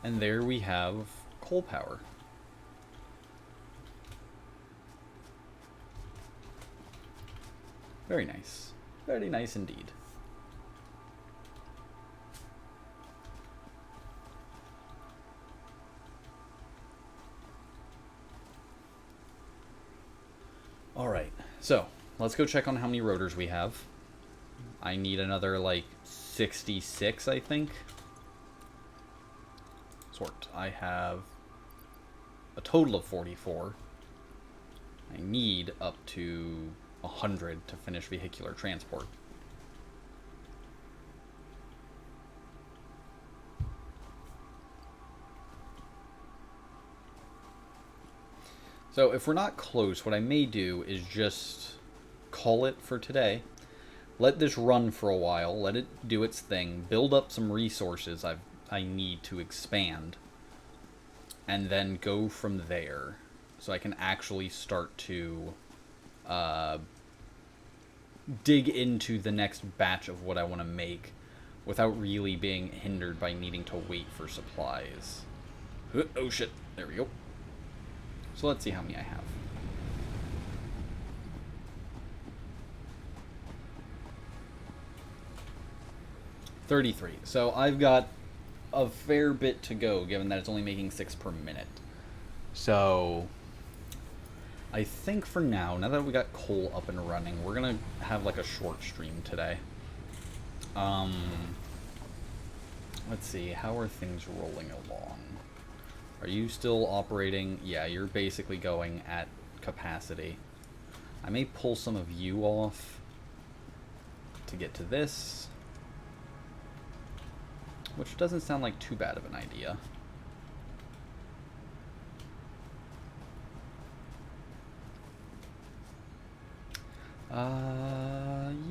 And there we have coal power. Very nice. Very nice indeed. Alright, so let's go check on how many rotors we have. I need another, like, 66, I think. Sort. I have a total of 44. I need up to 100 to finish vehicular transport. So if we're not close, what I may do is just call it for today. Let this run for a while, let it do its thing, build up some resources I need to expand, and then go from there. So I can actually start to dig into the next batch of what I want to make without really being hindered by needing to wait for supplies. Oh shit, there we go. So let's see how many I have. $33. So I've got a fair bit to go, given that it's only making 6 per minute. So I think for now that we got coal up and running, we're gonna have like a short stream today. Let's see, how are things rolling along? Are you still operating? Yeah, you're basically going at capacity. I may pull some of you off to get to this, which doesn't sound like too bad of an idea.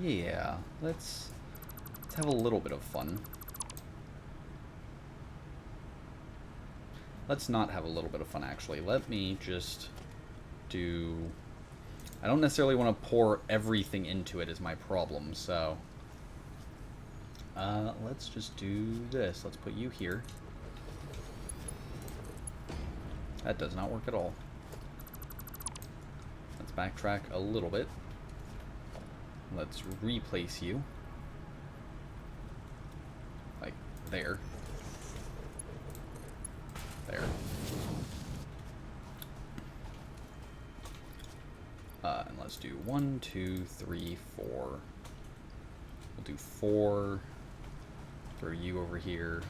Yeah, let's have a little bit of fun. Let's not have a little bit of fun, actually. Let me just do... I don't necessarily want to pour everything into it is my problem, so... let's just do this. Let's put you here. That does not work at all. Let's backtrack a little bit. Let's replace you. Like, there. There. And let's do 1, 2, 3, 4. We'll do 4. Throw you over here.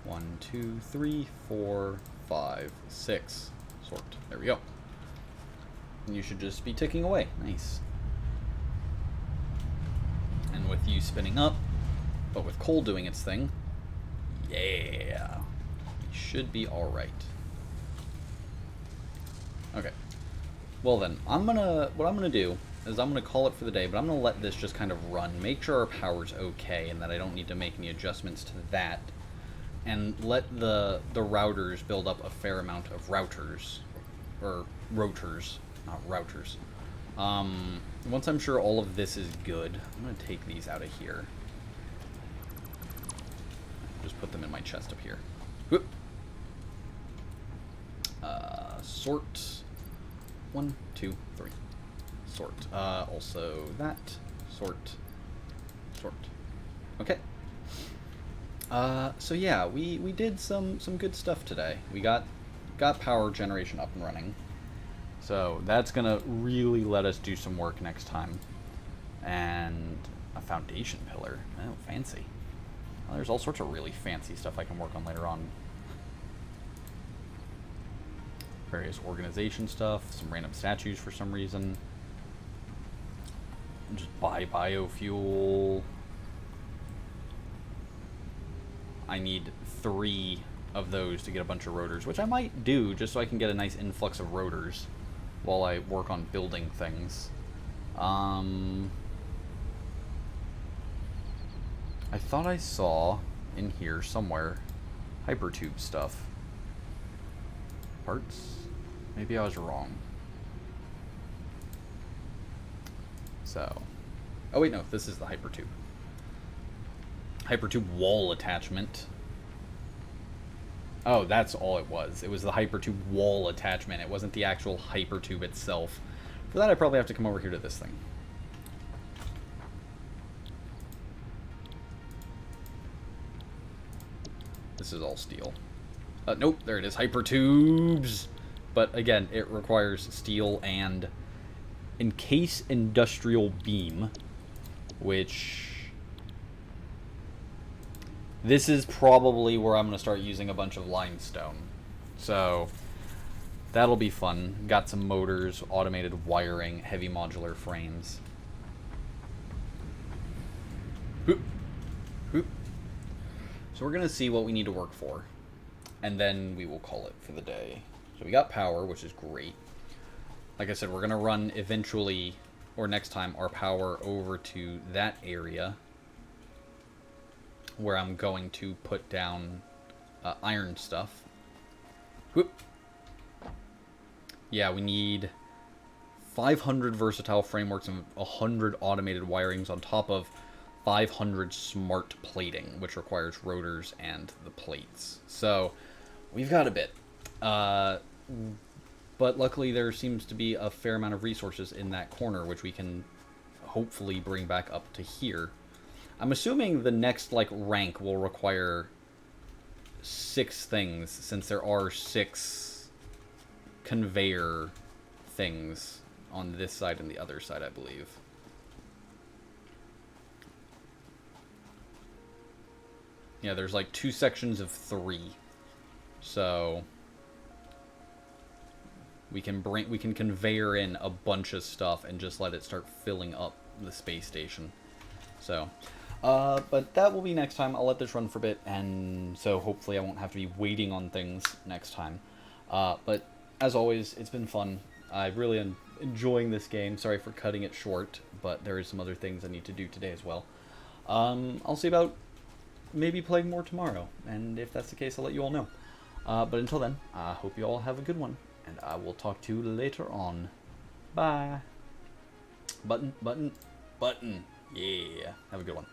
1, 2, 3, 4, 5, 6. Sort. There we go. And you should just be ticking away. Nice. And with you spinning up, but with coal doing its thing, yeah, we should be all right. Okay. Well then, what I'm gonna do is I'm gonna call it for the day, but I'm gonna let this just kind of run, make sure our power's okay, and that I don't need to make any adjustments to that, and let the routers build up a fair amount of routers, or rotors, not routers. Once I'm sure all of this is good, I'm gonna take these out of here. Just put them in my chest up here. Whoop. Sort. 1, 2, 3. Sort. Also that. Sort. Sort. Okay. So yeah, we did some good stuff today. We got power generation up and running. So that's gonna really let us do some work next time. And a foundation pillar. Oh, fancy. Well, there's all sorts of really fancy stuff I can work on later on. Various organization stuff, some random statues for some reason. Just buy biofuel. I need 3 of those to get a bunch of rotors, which I might do just so I can get a nice influx of rotors while I work on building things. I thought I saw in here somewhere hypertube stuff. Parts? Maybe I was wrong. So, oh wait, no, this is the hypertube. Hypertube wall attachment. Oh, that's all it was. It was the hypertube wall attachment. It wasn't the actual hypertube itself. For that, I probably have to come over here to this thing. This is all steel. Nope, there it is. Hypertubes! But again, it requires steel and encase industrial beam, which... This is probably where I'm going to start using a bunch of limestone. So, that'll be fun. Got some motors, automated wiring, heavy modular frames. Hoop. Hoop. So we're going to see what we need to work for. And then we will call it for the day. So we got power, which is great. Like I said, we're going to run eventually, or next time, our power over to that area where I'm going to put down iron stuff. Whoop. Yeah, we need 500 versatile frameworks and 100 automated wirings on top of 500 smart plating, which requires rotors and the plates. So we've got a bit. But luckily there seems to be a fair amount of resources in that corner, which we can hopefully bring back up to here. I'm assuming the next rank will require 6 things, since there are 6 conveyor things on this side and the other side, I believe. Yeah, there's 2 sections of 3. So we can conveyor in a bunch of stuff and just let it start filling up the space station. So, but that will be next time. I'll let this run for a bit, and so hopefully I won't have to be waiting on things next time. But as always, it's been fun. I really am enjoying this game. Sorry for cutting it short, but there is some other things I need to do today as well. I'll see about maybe playing more tomorrow, and if that's the case, I'll let you all know. But until then, I hope you all have a good one, and I will talk to you later on. Bye. Button. Yeah. Have a good one.